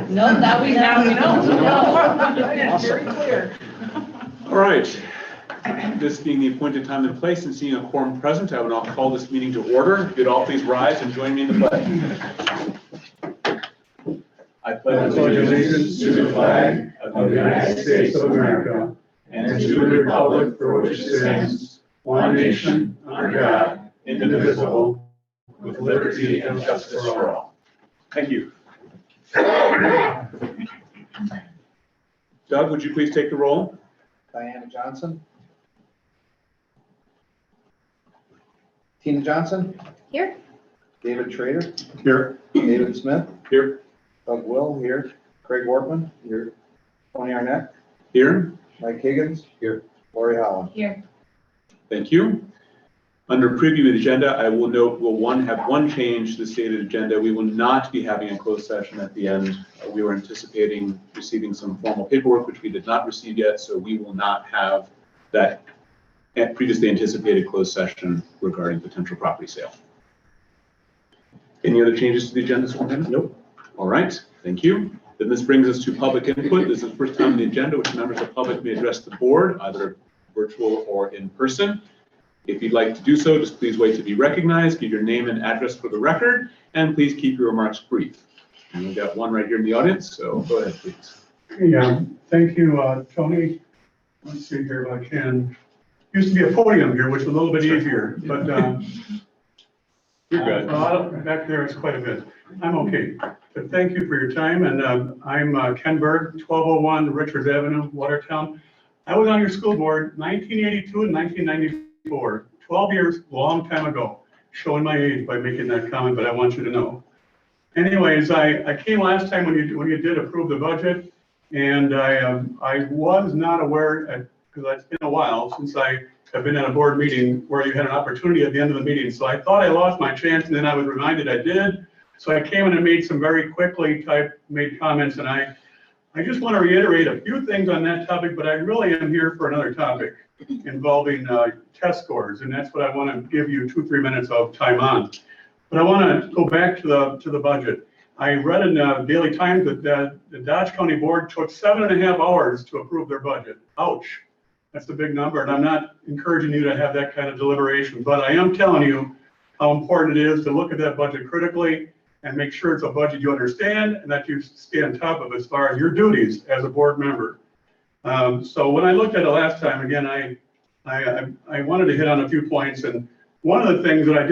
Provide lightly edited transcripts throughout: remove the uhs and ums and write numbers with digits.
No, now we know. It's very clear. All right. This being the appointed time and place and seeing a quorum present, I will now call this meeting to order. If you'd all please rise and join me in the pledge. I pledge allegiance to the flag of the United States of America and to the republic for which it stands, one nation, under God, indivisible, with liberty and justice for all. Thank you. Doug, would you please take the roll? Diana Johnson. Tina Johnson. Here. David Schrader. Here. David Smith. Here. Doug Will here. Craig Workman here. Tony Arnett. Here. Mike Higgins here. Lori Holland. Here. Thank you. Under preview of the agenda, I will note we'll have one change to the stated agenda. We will not be having a closed session at the end. We were anticipating receiving some formal paperwork, which we did not receive yet, so we will not have that previously anticipated closed session regarding potential property sale. Any other changes to the agenda, Superintendent? Nope. All right, thank you. Then this brings us to public input. This is the first time on the agenda which members of the public may address the board, either virtual or in person. If you'd like to do so, just please wait to be recognized, give your name and address for the record, and please keep your remarks brief. And we've got one right here in the audience, so go ahead, please. Yeah, thank you, Tony. Let's see here if I can. Used to be a podium here, which was a little bit easier, but You're good. back there is quite a bit. I'm okay, but thank you for your time. And I'm Ken Berg, 1201 Richards Avenue, Watertown. I was on your school board 1982 and 1994, 12 years, long time ago. Showing my age by making that comment, but I want you to know. Anyways, I came last time when you did approve the budget, and I was not aware, because it's been a while since I have been at a board meeting where you had an opportunity at the end of the meeting. So I thought I lost my chance, and then I was reminded I did. So I came in and made some very quickly made comments, and I just want to reiterate a few things on that topic, but I really am here for another topic involving test scores, and that's what I want to give you 2-3 minutes of time on. But I want to go back to the budget. I read in the Daily Times that the Dodge County Board took 7.5 hours to approve their budget. Ouch. That's a big number, and I'm not encouraging you to have that kind of deliberation, but I am telling you how important it is to look at that budget critically and make sure it's a budget you understand and that you stay on top of as far as your duties as a board member. So when I looked at it last time, again, I wanted to hit on a few points, and one of the things that I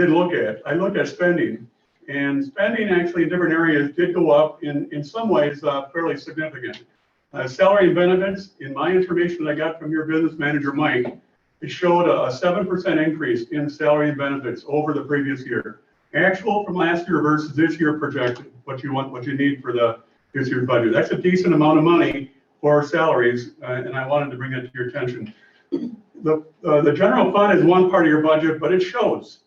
looked at spending, and spending actually in different areas did go up in some ways fairly significant. Salary and benefits, in my information that I got from your business manager, Mike, it showed a 7% increase in salary and benefits over the previous year. Actual from last year versus this year projected, what you need for this year's budget. That's a decent amount of money for salaries, and I wanted to bring that to your attention. The general fund is one part of your budget, but it shows.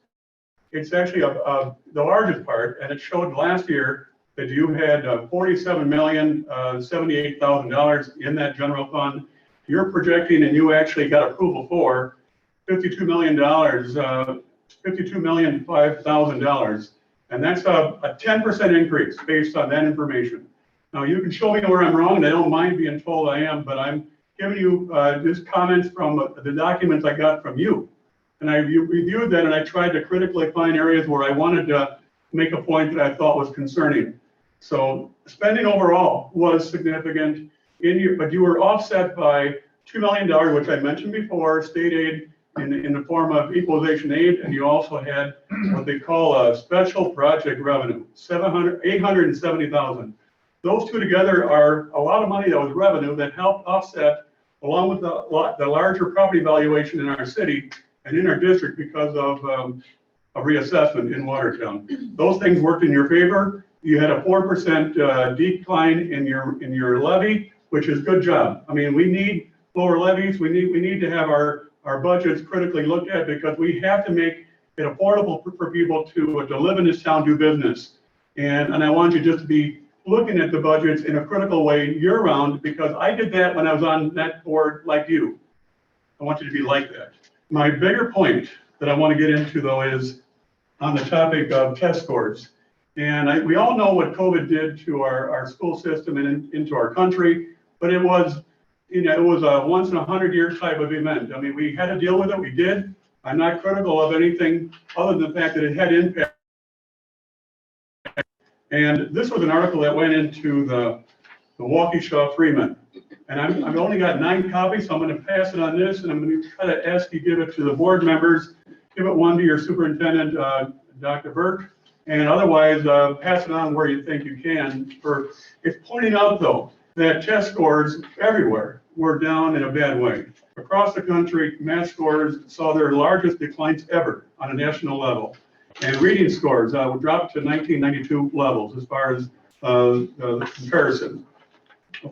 It's actually the largest part, and it showed last year that you had $47,078,000 in that general fund. You're projecting, and you actually got approval for $52 million, $52,005,000, and that's a 10% increase based on that information. Now, you can show me where I'm wrong, and I don't mind being told I am, but I'm giving you just comments from the documents I got from you. And I reviewed that, and I tried to critically find areas where I wanted to make a point that I thought was concerning. So spending overall was significant, but you were offset by $2 million, which I mentioned before, state aid in the form of equalization aid, and you also had what they call a special project revenue, $870,000. Those two together are a lot of money that was revenue that helped offset, along with the larger property valuation in our city and in our district because of a reassessment in Watertown. Those things worked in your favor. You had a 4% decline in your levy, which is good job. I mean, we need lower levies. We need to have our budgets critically looked at because we have to make it affordable for people to live in this town, do business. And I want you just to be looking at the budgets in a critical way year-round, because I did that when I was on that board like you. I want you to be like that. My bigger point that I want to get into, though, is on the topic of test scores. And we all know what COVID did to our school system and into our country, but it was, it was a once in 100-year type of event. I mean, we had to deal with it, we did. I'm not critical of anything other than the fact that it had impact. And this was an article that went into the Waukesha Freeman. And I've only got 9 copies, so I'm going to pass it on this, and I'm going to try to ask you to give it to the board members. Give it one to your superintendent, Dr. Burke, and otherwise pass it on where you think you can. It's pointing out, though, that test scores everywhere were down in a bad way. Across the country, math scores saw their largest declines ever on a national level. And reading scores dropped to 1992 levels as far as the comparison.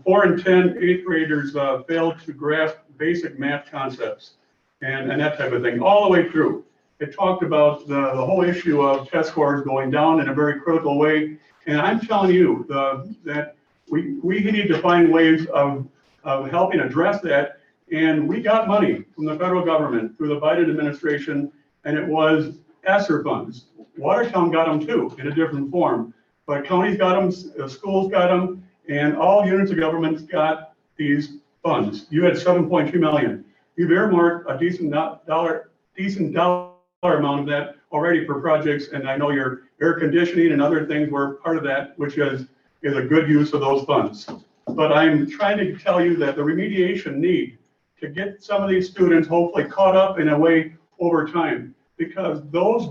4 in 10 eighth graders failed to grasp basic math concepts and that type of thing, all the way through. It talked about the whole issue of test scores going down in a very critical way. And I'm telling you that we need to find ways of helping address that. And we got money from the federal government through the Biden administration, and it was ESSER funds. Watertown got them too, in a different form. But counties got them, schools got them, and all units of government got these funds. You had 7.2 million. You've earmarked a decent dollar amount of that already for projects, and I know your air conditioning and other things were part of that, which is a good use of those funds. But I'm trying to tell you that the remediation need to get some of these students hopefully caught up in a way over time, because those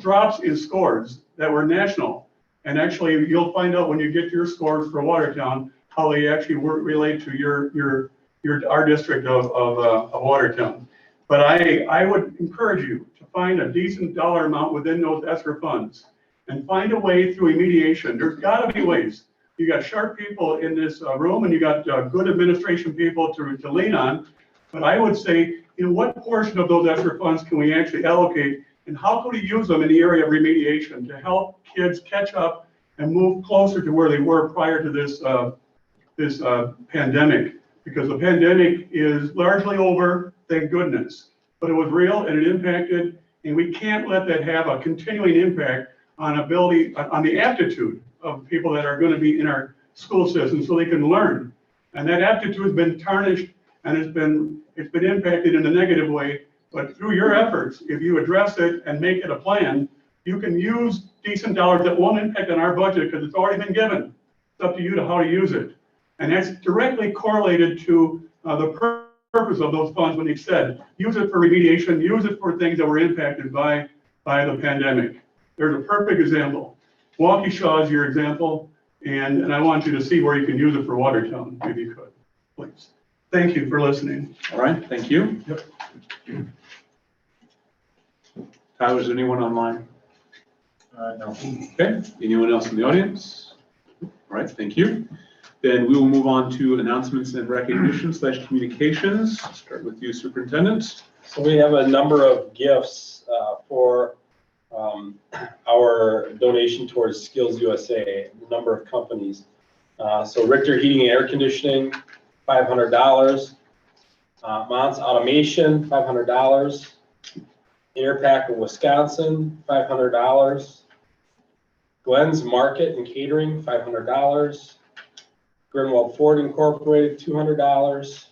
drops in scores that were national, and actually you'll find out when you get your scores for Watertown how they actually relate to our district of Watertown. But I would encourage you to find a decent dollar amount within those ESSER funds and find a way through remediation. There's got to be ways. You got sharp people in this room, and you got good administration people to lean on. But I would say, what portion of those ESSER funds can we actually allocate, and how can we use them in the area of remediation to help kids catch up and move closer to where they were prior to this pandemic? Because the pandemic is largely over, thank goodness. But it was real and it impacted, and we can't let that have a continuing impact on the aptitude of people that are going to be in our school system so they can learn. And that aptitude has been tarnished, and it's been impacted in a negative way. But through your efforts, if you address it and make it a plan, you can use decent dollars that won't impact on our budget because it's already been given. It's up to you to how to use it. And that's directly correlated to the purpose of those funds when they said, use it for remediation, use it for things that were impacted by the pandemic. There's a perfect example. Waukesha is your example, and I want you to see where you can use it for Watertown, if you could, please. Thank you for listening. All right, thank you. Yep. Tyler, is there anyone online? No. Okay, anyone else in the audience? All right, thank you. Then we will move on to announcements and recognition / communications. Start with you, Superintendent. So we have a number of gifts for our donation towards Skills USA, a number of companies. So Richter Heating and Air Conditioning, $500. Mont's Automation, $500. Interpack of Wisconsin, $500. Glenn's Market and Catering, $500. Grinwald Ford Incorporated, $200.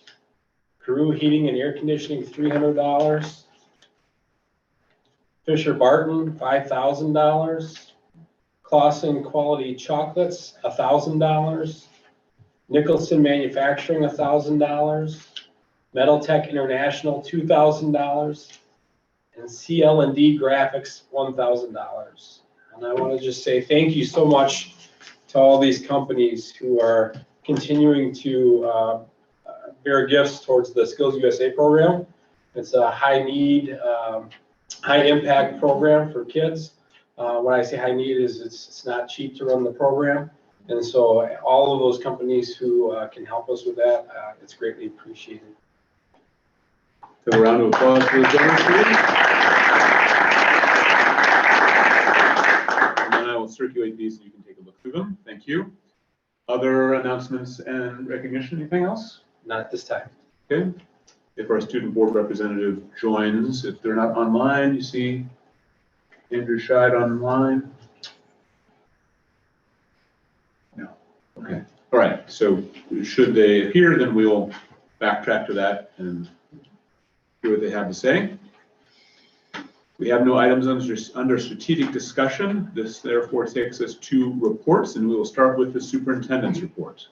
Carew Heating and Air Conditioning, $300. Fisher Barton, $5,000. Clausen Quality Chocolates, $1,000. Nicholson Manufacturing, $1,000. Metal Tech International, $2,000. And CL&D Graphics, $1,000. And I want to just say thank you so much to all these companies who are continuing to bear gifts towards the Skills USA program. It's a high need, high impact program for kids. When I say high need is it's not cheap to run the program. And so all of those companies who can help us with that, it's greatly appreciated. So a round of applause for the donors, please. And then I will circulate these so you can take a look through them. Thank you. Other announcements and recognition, anything else? Not at this time. Okay. If our student board representative joins, if they're not online, you see Andrew Scheid online? No. Okay, all right, so should they appear, then we'll backtrack to that and hear what they have to say. We have no items under strategic discussion. This therefore takes us to reports, and we will start with the superintendent's report.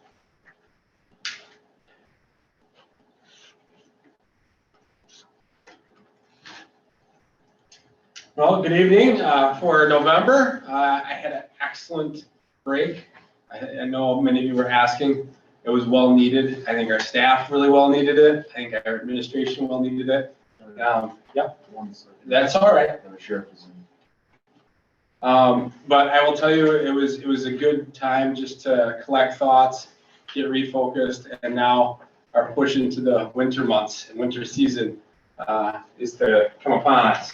Well, good evening. For November, I had an excellent break. I know many of you were asking. It was well needed. I think our staff really well needed it. I think our administration well needed it. Yep, that's all right. But I will tell you, it was a good time just to collect thoughts, get refocused, and now our push into the winter months and winter season is to come upon us.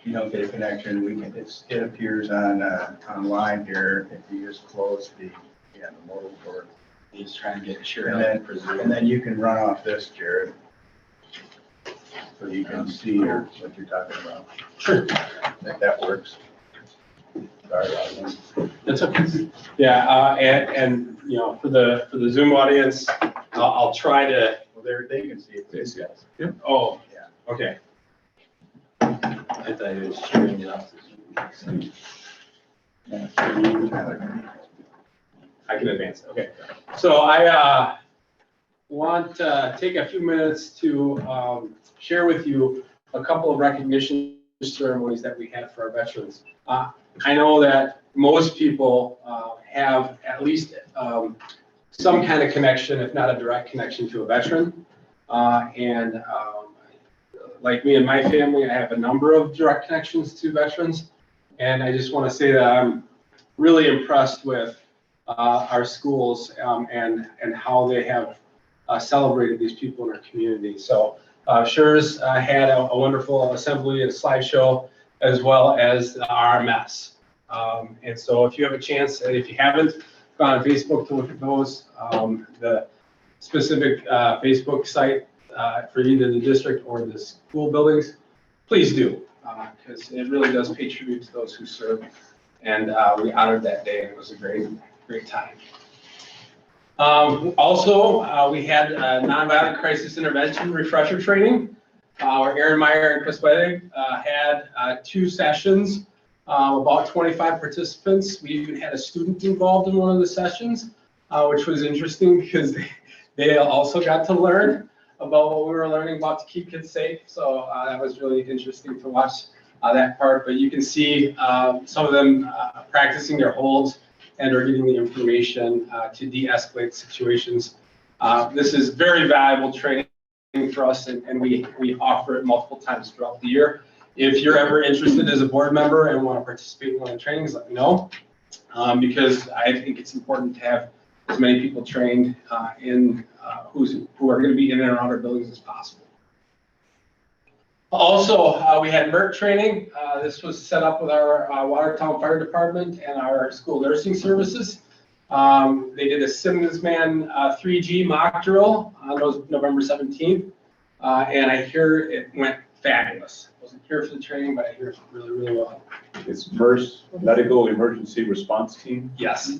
You don't get a connection, it appears on, online here, if you just close the modal port. He's trying to get sure. And then you can run off this, Jared. So you can see what you're talking about. Sure. If that works. Sorry about that. That's okay. Yeah, and you know, for the Zoom audience, I'll try to. Well, they can see it. Yes, yes. Oh, Yeah. okay. I thought it was sharing it up. Yeah. I can advance. Okay. So I want to take a few minutes to share with you a couple of recognition ceremonies that we had for our veterans. I know that most people have at least some kind of connection, if not a direct connection, to a veteran. Like me and my family, I have a number of direct connections to veterans. And I just want to say that I'm really impressed with our schools and how they have celebrated these people in our community. So Schurz had a wonderful assembly and slideshow, as well as the RMS. And so if you have a chance, and if you haven't gone on Facebook to look at those, the specific Facebook site for either the district or the school buildings, please do, because it really does pay tribute to those who serve. And we honored that day, and it was a great time. Also, we had nonviolent crisis intervention refresher training. Aaron Meyer and Chris Wedding had 2 sessions, about 25 participants. We even had a student involved in one of the sessions, which was interesting because they also got to learn about what we were learning about to keep kids safe. So that was really interesting to watch that part. But you can see some of them practicing their holds and are getting the information to de-escalate situations. This is very valuable training for us, and we offer it multiple times throughout the year. If you're ever interested as a board member and want to participate in one of the trainings, let me know, because I think it's important to have as many people trained who are going to be in and around our buildings as possible. Also, we had MERT training. This was set up with our Watertown Fire Department and our school nursing services. They did a Simmonsman 3G mock drill on November 17th, and I hear it went fabulous. I wasn't here for the training, but I hear it really, really well. It's MERS, Medical Emergency Response Team. Yes.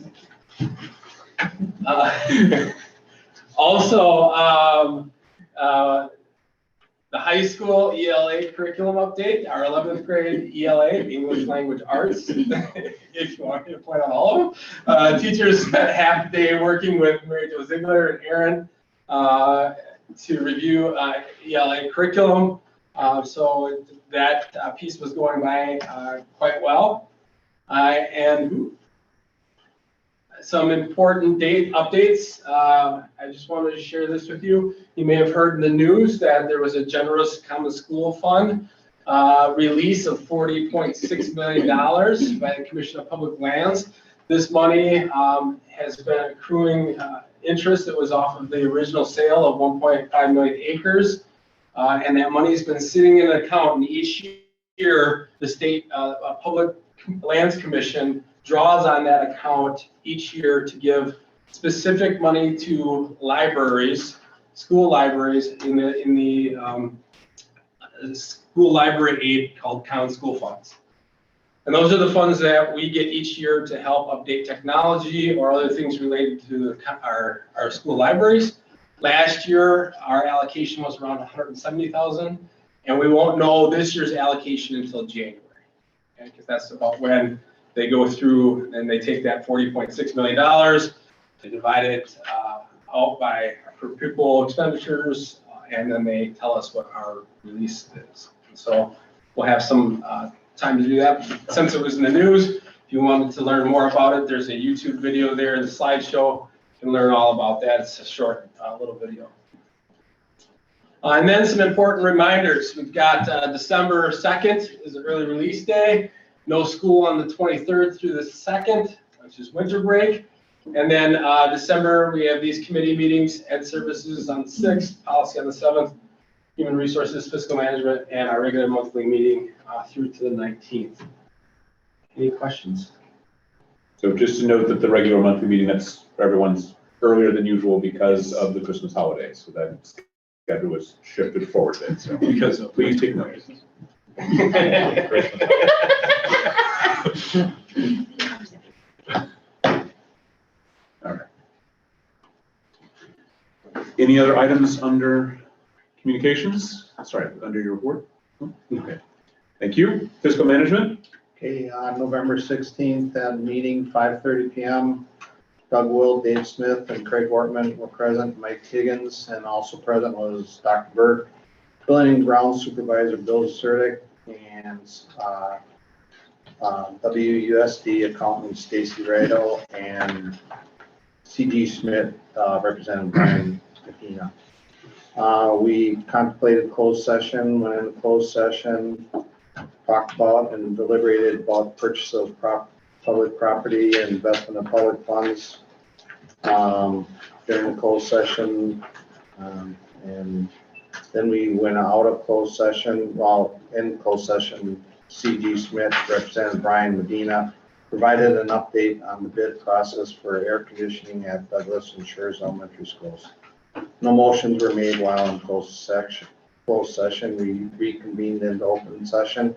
Also, the high school ELA curriculum update, our 11th grade ELA, English Language Arts, if you want me to point out all of them. Teachers spent half the day working with Mary Jo Ziegler and Aaron to review ELA curriculum. So that piece was going by quite well. And some important date updates. I just wanted to share this with you. You may have heard in the news that there was a generous common school fund release of $40.6 million by the Commission of Public Lands. This money has been accruing interest that was off of the original sale of 1.5 million acres. And that money has been sitting in an account, and each year the state Public Lands Commission draws on that account each year to give specific money to libraries, school libraries in the school library aid called Common School Funds. And those are the funds that we get each year to help update technology or other things related to our school libraries. Last year, our allocation was around 170,000, and we won't know this year's allocation until January. Okay, because that's about when they go through and they take that $40.6 million, they divide it out by per pupil expenditures, and then they tell us what our release is. And so we'll have some time to do that. Since it was in the news, if you wanted to learn more about it, there's a YouTube video there in the slideshow. You can learn all about that. It's a short little video. And then some important reminders. We've got December 2nd is the early release day. No school on the 23rd through the 2nd, which is winter break. And then December, we have these committee meetings, Ed Services on the 6th, Policy on the 7th, Human Resources, Fiscal Management, and our regular monthly meeting through to the 19th. Any questions? So just to note that the regular monthly meeting, that's for everyone's earlier than usual because of the Christmas holidays. So that schedule was shifted forward then. So Because of please take note. All right. Any other items under communications? Sorry, under your report? Okay. Thank you. Fiscal management? Okay, on November 16th, at a meeting, 5:30 PM, Doug Will, Dave Smith, and Craig Wortman were present, Mike Higgins, and also present was Dr. Burke, Building and Grounds Supervisor Bill Zerdick, and WUSD Accountant Stacy Rado, and CG Schmidt, Representative Brian Medina. We contemplated closed session, went into closed session, talked about and deliberated about purchase of public property and investment of public funds during the closed session. And then we went out of closed session. While in closed session, CG Smith, Representative Brian Medina, provided an update on the bid process for air conditioning at Douglas and Schurz Elementary Schools. No motions were made while in closed session. We reconvened into open session.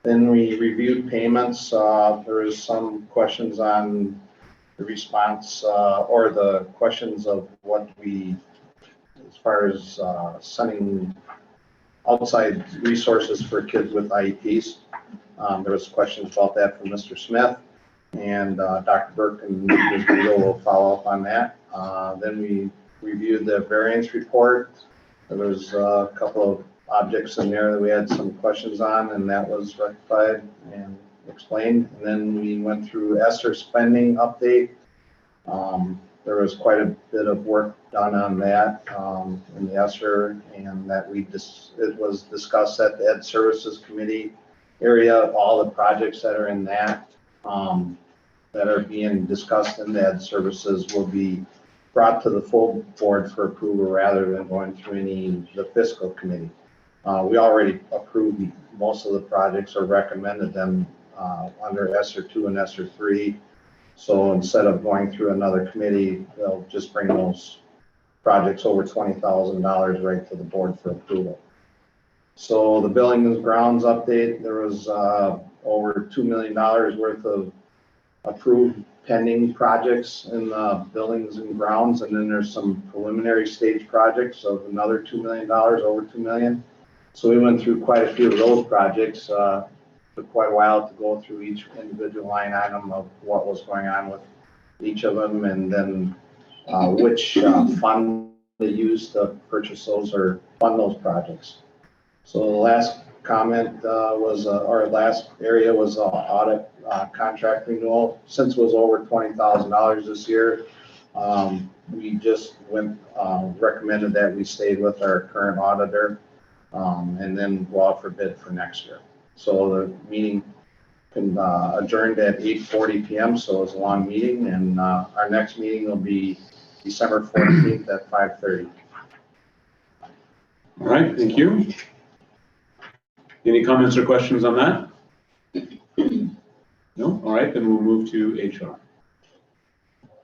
Then we reviewed payments. There is some questions on the response or the questions of what we, as far as sending outside resources for kids with IEPs. There was questions about that from Mr. Smith, and Dr. Burke and Ms. Beal will follow up on that. Then we reviewed the variance report. There was a couple of objects in there that we had some questions on, and that was rectified and explained. And then we went through ESSER spending update. There was quite a bit of work done on that in the ESSER, and that it was discussed at the Ed Services Committee area. All the projects that are in that that are being discussed in the Ed Services will be brought to the full board for approval rather than going through the fiscal committee. We already approved most of the projects or recommended them under ESSER 2 and ESSER 3. So instead of going through another committee, they'll just bring those projects over $20,000 right to the board for approval. So the building and grounds update, there was over $2 million worth of approved pending projects in the buildings and grounds, and then there's some preliminary stage projects of another $2 million, over $2 million. So we went through quite a few of those projects. Took quite a while to go through each individual line item of what was going on with each of them, and then which fund they used to purchase those or fund those projects. So the last comment our last area was audit contract renewal. Since it was over $20,000 this year, we just recommended that we stayed with our current auditor and then go out for bid for next year. So the meeting adjourned at 8:40 p.m. So it was a long meeting, and our next meeting will be December 14th at 5:30. All right, thank you. Any comments or questions on that? No? All right, then we'll move to HR.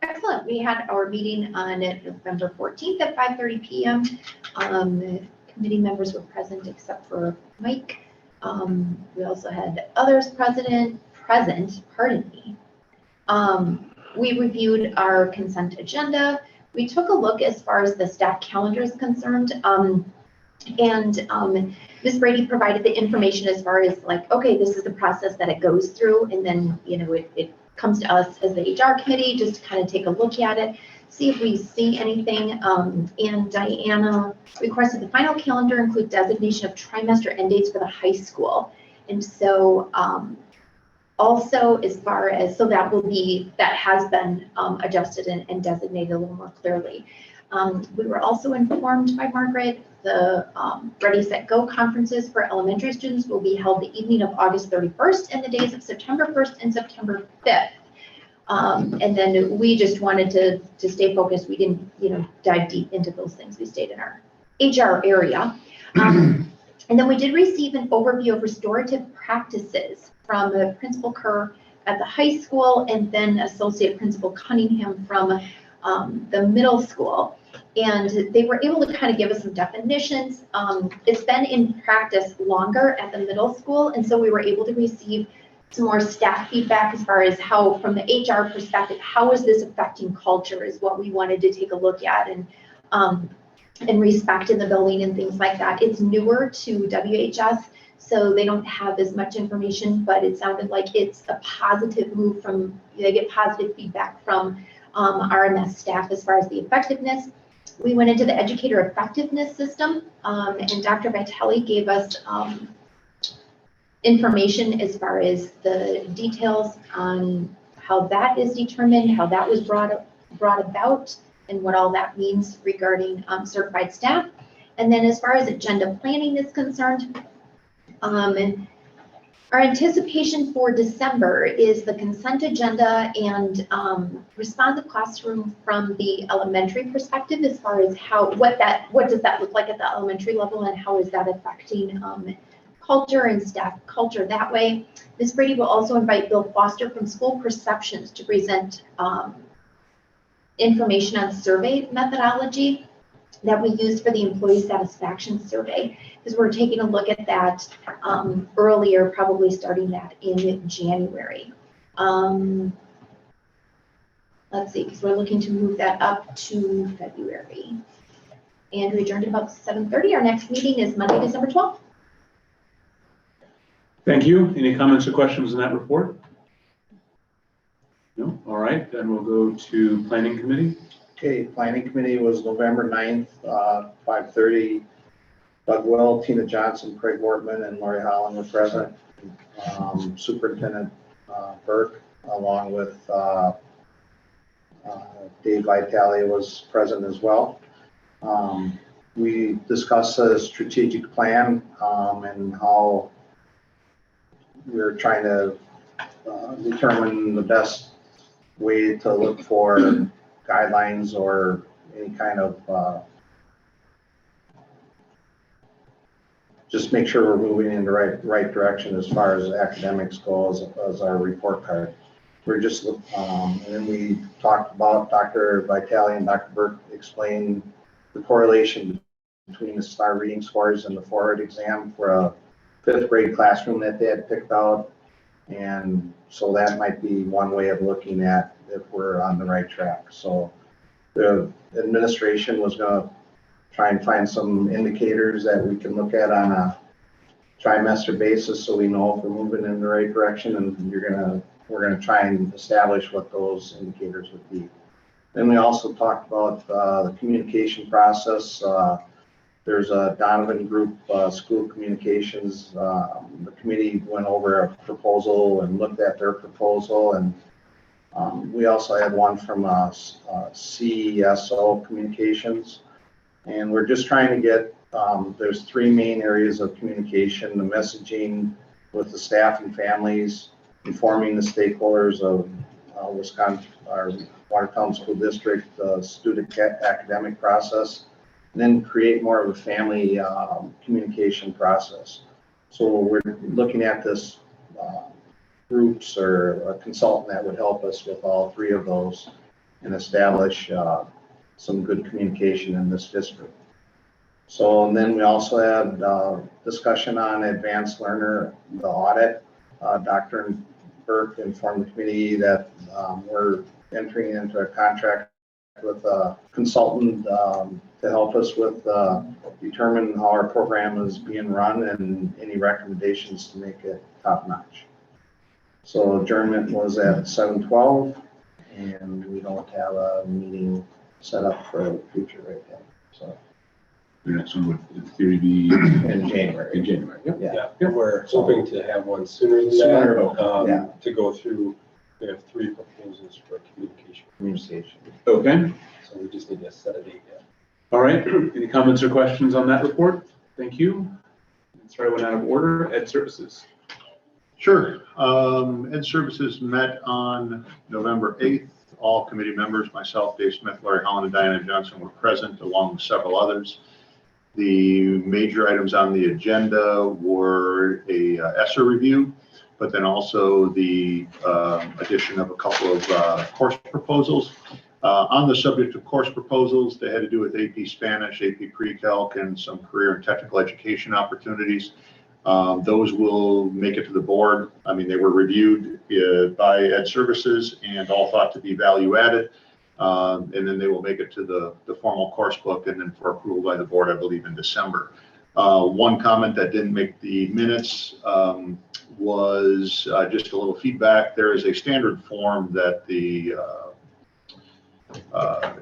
Excellent. We had our meeting on November 14th at 5:30 p.m. The committee members were present except for Mike. We also had others present, pardon me. We reviewed our consent agenda. We took a look as far as the staff calendar is concerned. Ms. Brady provided the information as far as like, okay, this is the process that it goes through. And then, you know, it comes to us as the HR committee, just to kind of take a look at it, see if we see anything. And Diana requested the final calendar include designation of trimester end dates for the high school. And so also as far as, so that has been adjusted and designated a little more clearly. We were also informed by Margaret, the Ready, Set, Go conferences for elementary students will be held the evening of August 31st and the days of September 1st and September 5th. And then we just wanted to stay focused. We didn't, you know, dive deep into those things. We stayed in our HR area. And then we did receive an overview of restorative practices from Principal Kerr at the high school and then Associate Principal Cunningham from the middle school. And they were able to kind of give us some definitions. It's been in practice longer at the middle school. And so we were able to receive some more staff feedback as far as how, from the HR perspective, how is this affecting culture is what we wanted to take a look at, and respect in the building and things like that. It's newer to WHS, so they don't have as much information, but it sounded like it's a positive move from, they get positive feedback from RMS staff as far as the effectiveness. We went into the educator effectiveness system, and Dr. Vitale gave us information as far as the details on how that is determined, how that was brought about, and what all that means regarding certified staff. And then as far as agenda planning is concerned, our anticipation for December is the consent agenda and responsive classroom from the elementary perspective as far as what does that look like at the elementary level and how is that affecting culture and staff culture that way. Ms. Brady will also invite Bill Foster from School Perceptions to present information on survey methodology that we used for the employee satisfaction survey, because we're taking a look at that earlier, probably starting that in January. Let's see, because we're looking to move that up to February. And we adjourned at about 7:30. Our next meeting is Monday, December 12th. Thank you. Any comments or questions on that report? No? All right, then we'll go to Planning Committee. Okay, Planning Committee was November 9th, 5:30. Doug Well, Tina Johnson, Craig Wortman, and Lori Holland were present. Superintendent Burke, along with Dave Vitale was present as well. We discussed a strategic plan and how we're trying to determine the best way to look for guidelines or any kind of just make sure we're moving in the right direction as far as academics go as our report card. We're just and then we talked about Dr. Vitale and Dr. Burke explained the correlation between the STAR reading scores and the forward exam for a 5th grade classroom that they had picked out. And so that might be one way of looking at if we're on the right track. So the administration was going to try and find some indicators that we can look at on a trimester basis so we know if we're moving in the right direction, and we're gonna try and establish what those indicators would be. Then we also talked about the communication process. There's a Donovan Group, School Communications. The committee went over a proposal and looked at their proposal, and we also had one from CESO Communications. And we're just trying to get, there's 3 main areas of communication: the messaging with the staff and families, informing the stakeholders of Wisconsin, our Watertown School District, student academic process, and then create more of a family communication process. So we're looking at this groups or a consultant that would help us with all 3 of those and establish some good communication in this district. So, and then we also had discussion on advanced learner, the audit. Dr. Burke informed the committee that we're entering into a contract with a consultant to help us with determine how our program is being run and any recommendations to make it top notch. So adjournment was at 7:12, and we don't have a meeting set up for the future right now. So The next one would in theory be in January. in January. Yep. Yeah. Yeah, we're hoping to have one sooner than Sooner, that, yeah. to go through. We have 3 proposals for communication, Communication. Okay. so we just need to set a date yet. All right. Any comments or questions on that report? Thank you. Sorry, I went out of order. Ed Services. Sure. Ed Services met on November 8th. All committee members, myself, Dave Smith, Larry Holland, and Diana Johnson were present, along with several others. The major items on the agenda were a ESSER review, but then also the addition of a couple of course proposals. On the subject of course proposals, they had to do with AP Spanish, AP Pre-Calc, and some career and technical education opportunities. Those will make it to the board. I mean, they were reviewed by Ed Services and all thought to be value added. And then they will make it to the formal course book and then for approval by the board, I believe, in December. One comment that didn't make the minutes was just a little feedback. There is a standard form that the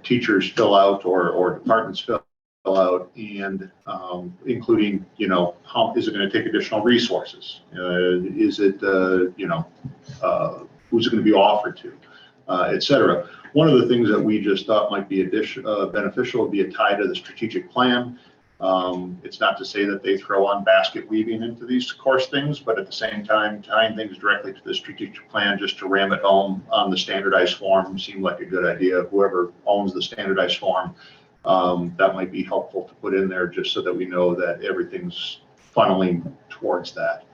teachers fill out or departments fill out, and including, you know, how is it going to take additional resources? Is it, you know, who's it going to be offered to, et cetera. One of the things that we just thought might be beneficial would be a tie to the strategic plan. It's not to say that they throw on basket weaving into these course things, but at the same time, tying things directly to the strategic plan just to ram it home on the standardized form seemed like a good idea. Whoever owns the standardized form, that might be helpful to put in there just so that we know that everything's funneling towards that.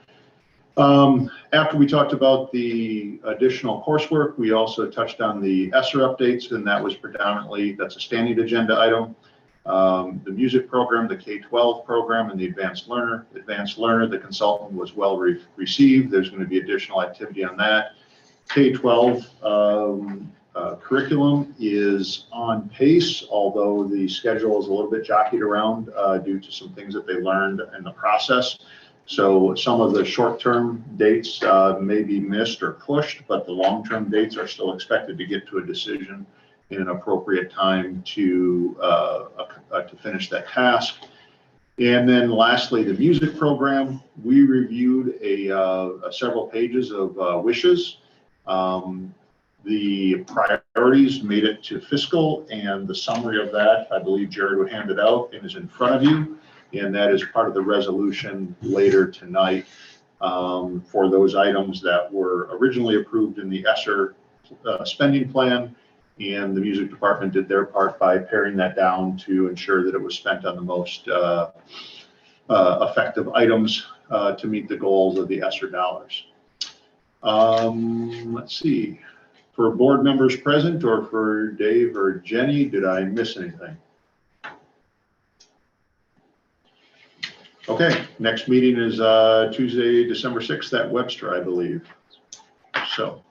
After we talked about the additional coursework, we also touched on the ESSER updates, and that was predominantly, that's a standing agenda item. The music program, the K-12 program, and the advanced learner. The consultant was well received. There's going to be additional activity on that. K-12 curriculum is on pace, although the schedule is a little bit jockeyed around due to some things that they learned in the process. So some of the short-term dates may be missed or pushed, but the long-term dates are still expected to get to a decision in an appropriate time to finish that task. And then lastly, the music program, we reviewed several pages of wishes. The priorities made it to fiscal, and the summary of that, I believe Jared would hand it out and is in front of you. And that is part of the resolution later tonight for those items that were originally approved in the ESSER spending plan. And the music department did their part by paring that down to ensure that it was spent on the most effective items to meet the goals of the ESSER dollars. Let's see, for board members present or for Dave or Jenny, did I miss anything? Okay, next meeting is Tuesday, December 6th at Webster, I believe. So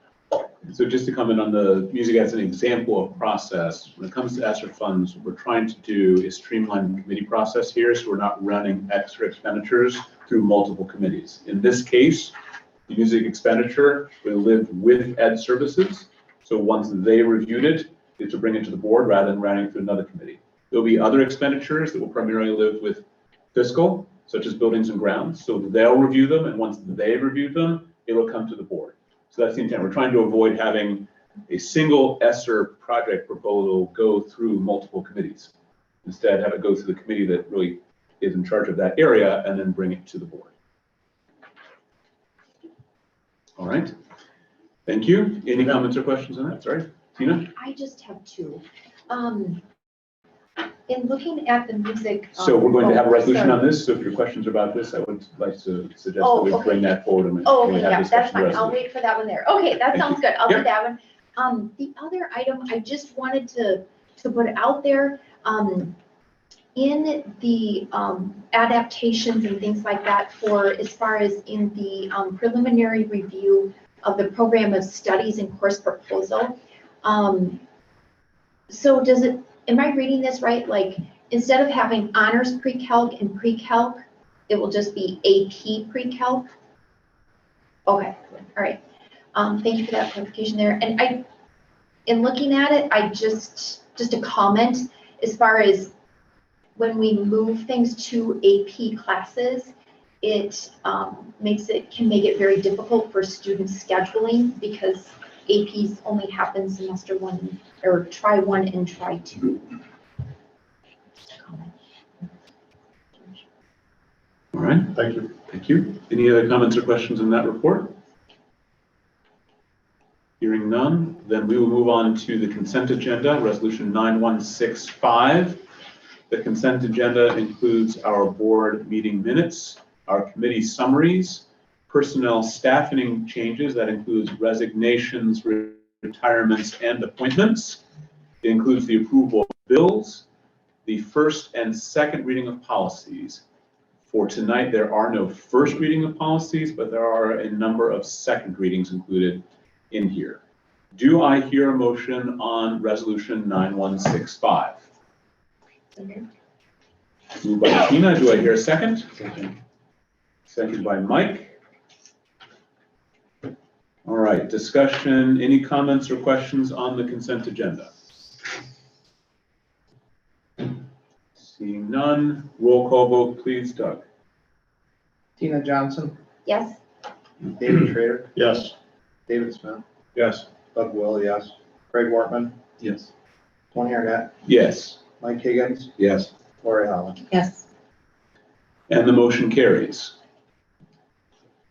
just to comment on the music as an example of process, when it comes to ESSER funds, what we're trying to do is streamline the committee process here, so we're not running extra expenditures through multiple committees. In this case, the music expenditure will live with Ed Services. So once they reviewed it, it's to bring it to the board rather than running through another committee. There'll be other expenditures that will primarily live with fiscal, such as buildings and grounds. So they'll review them, and once they've reviewed them, it'll come to the board. So that's the intent. We're trying to avoid having a single ESSER project proposal go through multiple committees. Instead, have it go through the committee that really is in charge of that area and then bring it to the board. All right. Thank you. Any comments or questions on that? Sorry, Tina? I just have two. In looking at the music. So we're going to have a resolution sorry. on this. So if your questions are about this, I would like to suggest that Oh, we okay. bring that forward and Oh, we okay, have yeah, discussion that's fine. I'll resolution. wait for that one there. Okay, that Thank sounds you. good. I'll do Yep. that one. The other item, I just wanted to put out there, in the, adaptations and things like that for, as far as in the, preliminary review of the program of studies and course proposal. So does it, am I reading this right? Like, instead of having honors pre-calc and pre-calc, it will just be AP pre-calc? Okay, all right. Thank you for that clarification there. And in looking at it, I just a comment, as far as when we move things to AP classes, it can make it very difficult for students scheduling, because APs only happen semester one, or try one and try two. All right. Thank you. Thank you. Any other comments or questions on that report? Hearing none, then we will move on to the consent agenda, Resolution 9165. The consent agenda includes our board meeting minutes, our committee summaries, personnel staffing changes, that includes resignations, retirements, and appointments. It includes the approval of bills, the first and second reading of policies. For tonight, there are no first reading of policies, but there are a number of second readings included in here. Do I hear a motion on Resolution 9165? Moved by Tina. Do I hear a second? Seconded by Mike. All right, discussion. Any comments or questions on the consent agenda? Seeing none, roll call vote, please, Doug. Tina Johnson, Yes? David Schrader, Yes. David Smith, Yes. Doug Will, yes. Craig Wortman, Yes. Tony Arnett, Yes. Mike Higgins, Yes. Lori Holland. Yes. And the motion carries.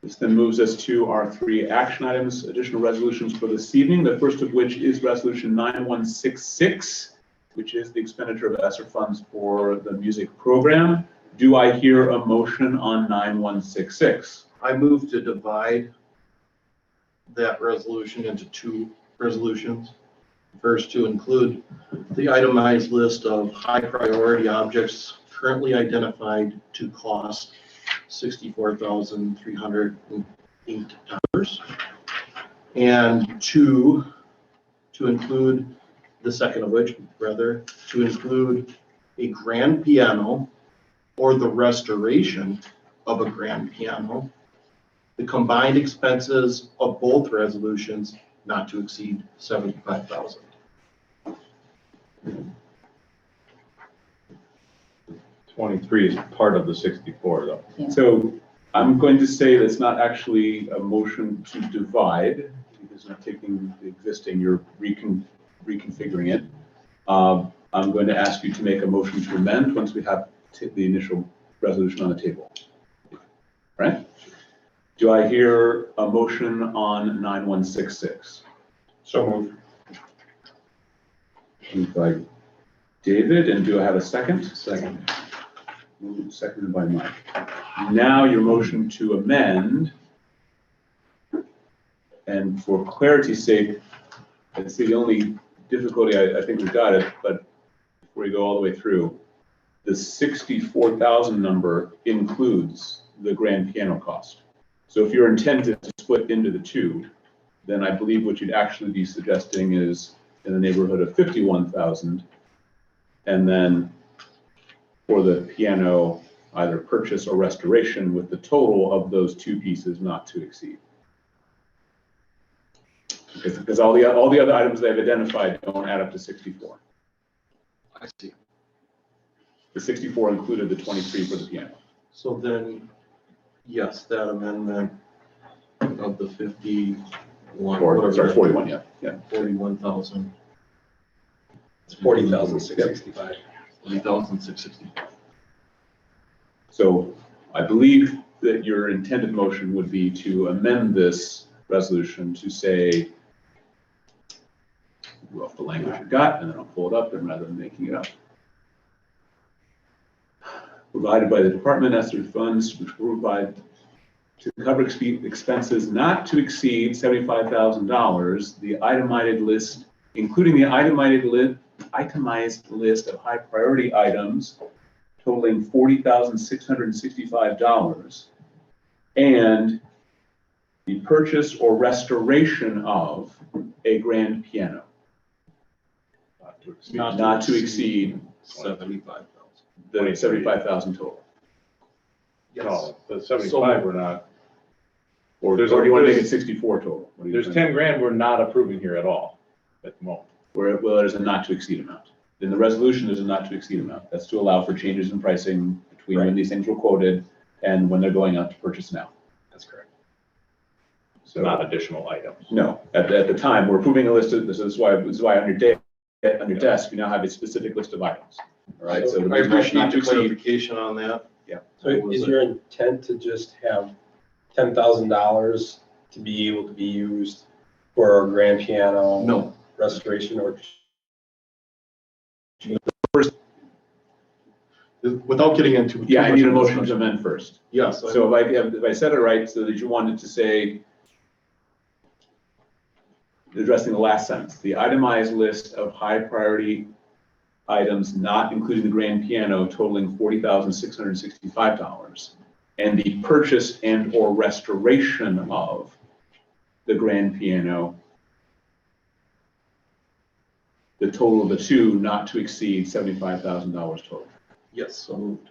This then moves us to our three action items, additional resolutions for this evening. The first of which is Resolution 9166, which is the expenditure of ESSER funds for the music program. Do I hear a motion on 9166? I move to divide that resolution into two resolutions. First, to include the itemized list of high priority objects currently identified to cost $64,308. And two, to include, the second of which, rather, to include a grand piano or the restoration of a grand piano. The combined expenses of both resolutions not to exceed $75,000. 23 is part of the 64, though. So I'm going to say that's not actually a motion to divide, because you're taking the existing, you're reconfiguring it. I'm going to ask you to make a motion to amend once we have the initial resolution on the table. Right? Do I hear a motion on 9166? So moved. Moved by David, and do I have a second? Second. Moved, seconded by Mike. Now your motion to amend, and for clarity's sake, I see the only difficulty, I think we've got it, but before we go all the way through, the 64,000 number includes the grand piano cost. So if you're intended to split into the two, then I believe what you'd actually be suggesting is in the neighborhood of 51,000. And then for the piano, either purchase or restoration, with the total of those two pieces not to exceed. Because all the other items they've identified don't add up to 64. I see. The 64 included the 23 for the piano. So then, yes, that amendment of the 51, Or, whatever. sorry, 41, yeah. 41,000. It's 40,665. 40,660. So I believe that your intended motion would be to amend this resolution to say, well, the language you've got, and then I'll pull it up, and rather than making it up. Provided by the department necessary funds which will provide to cover expenses not to exceed $75,000, the itemized list, including the itemized list of high priority items totaling $40,665, and the purchase or restoration of a grand piano not to exceed 75,000. the 75,000 total. No, the 75 we're not, Or do There's you want to make it there's- 64 total? What do you there's think? 10 grand we're not approving here at all at the moment. Well, there's a not to exceed amount. In the resolution, there's a not to exceed amount. That's to allow for changes in pricing between when these things were quoted and when they're going out to purchase now. That's correct. So not additional items. No, at the time, we're approving a list of, this is why on your desk, you now have a specific list of items. All right, so the I appreciate not to the exceed, clarification on that. So is your intent to just have $10,000 to be able to be used for a grand piano? No. Restoration or? Without getting into. yeah, I need a too much motion to discussion. amend first. Yes. So if I said it right, so that you wanted to say, addressing the last sentence, the itemized list of high priority items not including the grand piano totaling $40,665, and the purchase and or restoration of the grand piano, the total of the two not to exceed $75,000 total. Yes, so moved.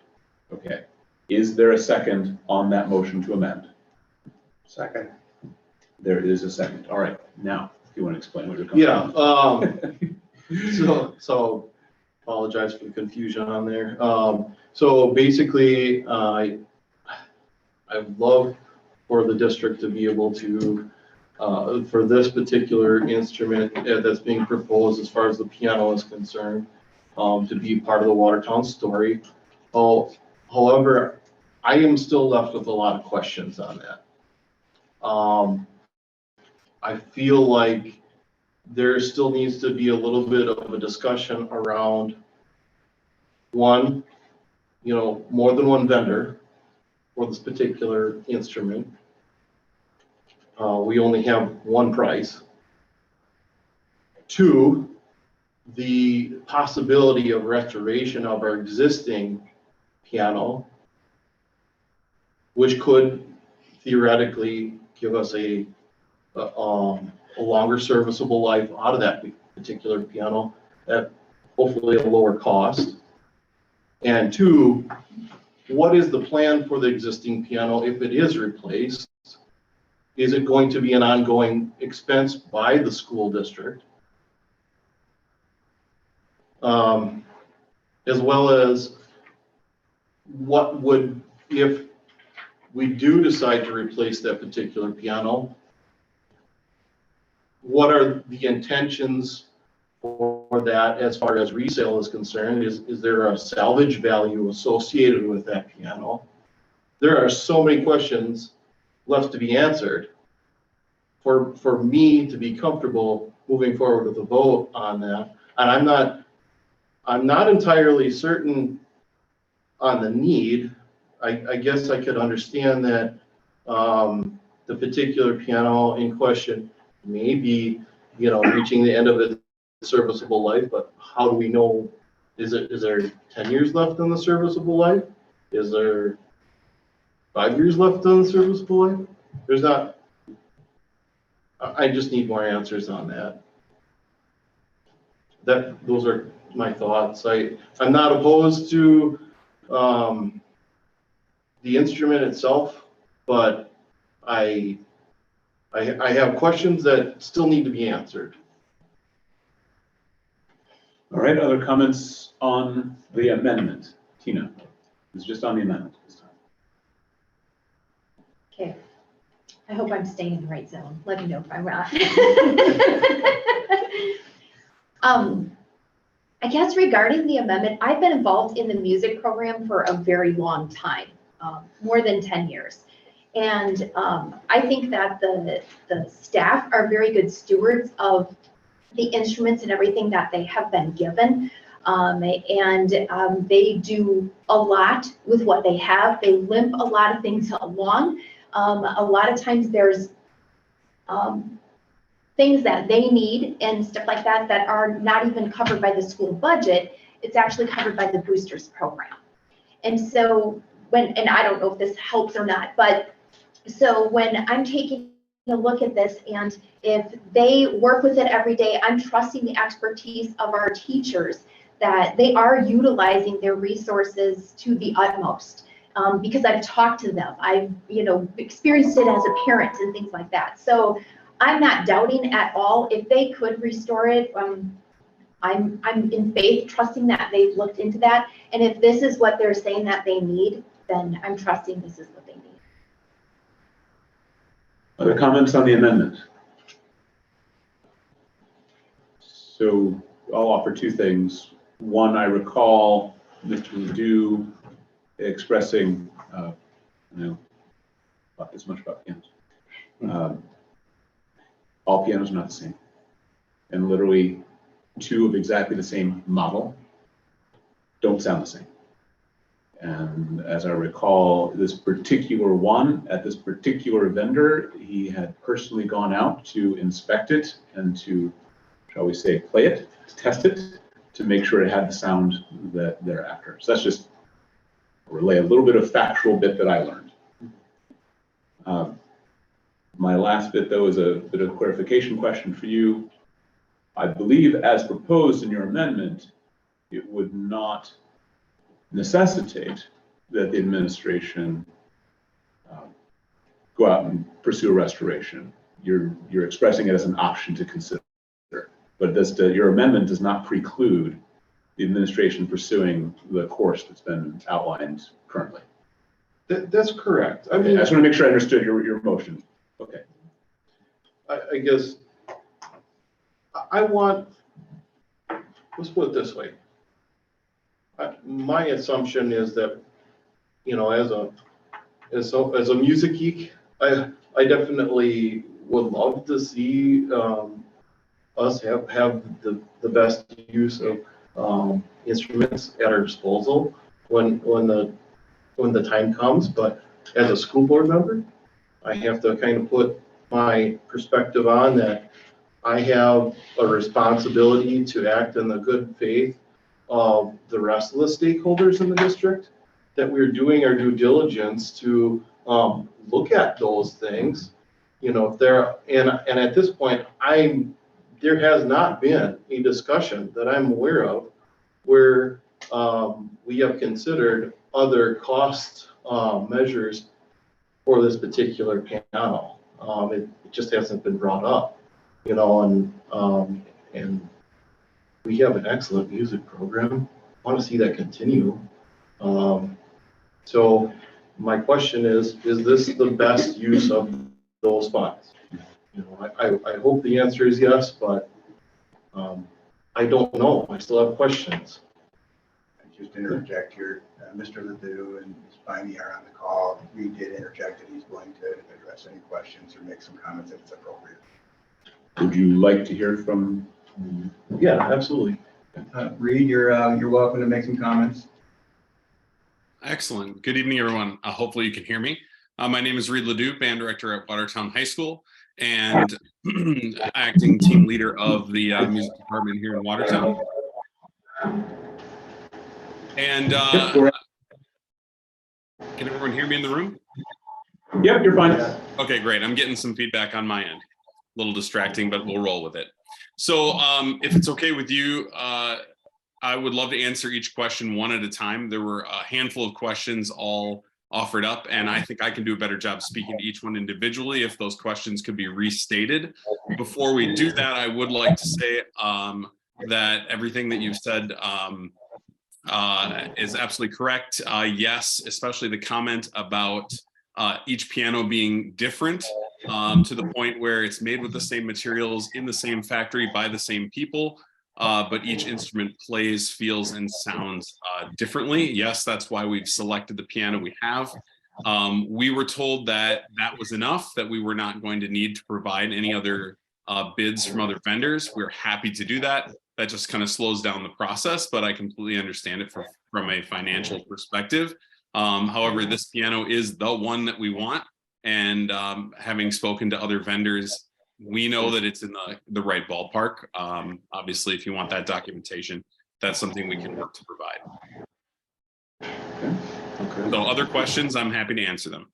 Okay. Is there a second on that motion to amend? Second. There is a second. All right. Now, if you want to explain what you're coming Yeah, so apologize for the confusion on there. So basically, I'd love for the district to be able to, for this particular instrument that's being proposed as far as the piano is concerned, to be part of the Watertown story. However, I am still left with a lot of questions on that. I feel like there still needs to be a little bit of a discussion around one, more than one vendor for this particular instrument. We only have one price. Two, the possibility of restoration of our existing piano, which could theoretically give us a longer serviceable life out of that particular piano at hopefully a lower cost. And two, what is the plan for the existing piano if it is replaced? Is it going to be an ongoing expense by the school district? As well as what would, if we do decide to replace that particular piano, what are the intentions for that as far as resale is concerned? Is there a salvage value associated with that piano? There are so many questions left to be answered for me to be comfortable moving forward with a vote on that. And I'm not entirely certain on the need. I guess I could understand that the particular piano in question may be, reaching the end of its serviceable life, but how do we know? Is there 10 years left on the serviceable life? Is there 5 years left on the serviceable life? There's not. I just need more answers on that. Those are my thoughts. I'm not opposed to the instrument itself, but I have questions that still need to be answered. All right, other comments on the amendment? Tina, it's just on the amendment this time. Okay. I hope I'm staying in the right zone. Let me know if I'm not. I guess regarding the amendment, I've been involved in the music program for a very long time, more than 10 years. And I think that the staff are very good stewards of the instruments and everything that they have been given. They do a lot with what they have. They limp a lot of things along. A lot of times there's things that they need and stuff like that that are not even covered by the school budget. It's actually covered by the boosters program. And so and I don't know if this helps or not, but so when I'm taking a look at this, and if they work with it every day, I'm trusting the expertise of our teachers that they are utilizing their resources to the utmost. Because I've talked to them, I've experienced it as a parent and things like that. So I'm not doubting at all if they could restore it. I'm in faith, trusting that they've looked into that. And if this is what they're saying that they need, then I'm trusting this is what they need. Other comments on the amendment? So I'll offer two things. One, I recall Mr. Ledoux expressing, about this much about pianos. All pianos are not the same. And literally two of exactly the same model don't sound the same. And as I recall, this particular one at this particular vendor, he had personally gone out to inspect it and to, shall we say, play it, to test it, to make sure it had the sound that they're after. So that's just relay a little bit of factual bit that I learned. My last bit, though, is a bit of a clarification question for you. I believe, as proposed in your amendment, it would not necessitate that the administration go out and pursue a restoration. You're expressing it as an option to consider, but your amendment does not preclude the administration pursuing the course that's been outlined currently. That's correct. I Okay, mean, I just want to make sure I understood your motion. Okay. I guess let's put it this way. My assumption is that, as a music geek, I definitely would love to see us have the best use of instruments at our disposal when the time comes. But as a school board member, I have to kind of put my perspective on that. I have a responsibility to act in the good faith of the rest of the stakeholders in the district, that we're doing our due diligence to look at those things. If there, and at this point, there has not been a discussion that I'm aware of where we have considered other cost measures for this particular piano. It just hasn't been brought up, and we have an excellent music program. I want to see that continue. So my question is this the best use of those funds? I hope the answer is yes, but I don't know. I still have questions. Just interject here, Mr. Ledoux and Ms. Biney are on the call. We did interject that he's going to address any questions or make some comments if it's appropriate. Would you like to hear from? Yeah, absolutely. Reed, you're welcome to make some comments. Excellent. Good evening, everyone. Hopefully you can hear me. My name is Reed Ledoux, band director at Watertown High School and acting team leader of the music department here in Watertown. And can everyone hear me in the room? Yep, you're fine. Okay, great. I'm getting some feedback on my end. A little distracting, but we'll roll with it. So if it's okay with you, I would love to answer each question one at a time. There were a handful of questions all offered up, and I think I can do a better job speaking to each one individually if those questions could be restated. Before we do that, I would like to say that everything that you've said is absolutely correct. Yes, especially the comment about each piano being different to the point where it's made with the same materials in the same factory by the same people, but each instrument plays, feels, and sounds differently. Yes, that's why we've selected the piano we have. We were told that that was enough, that we were not going to need to provide any other bids from other vendors. We're happy to do that. That just kind of slows down the process, but I completely understand it from a financial perspective. However, this piano is the one that we want. And having spoken to other vendors, we know that it's in the right ballpark. Obviously, if you want that documentation, that's something we can work to provide. Okay. So other questions, I'm happy to answer them.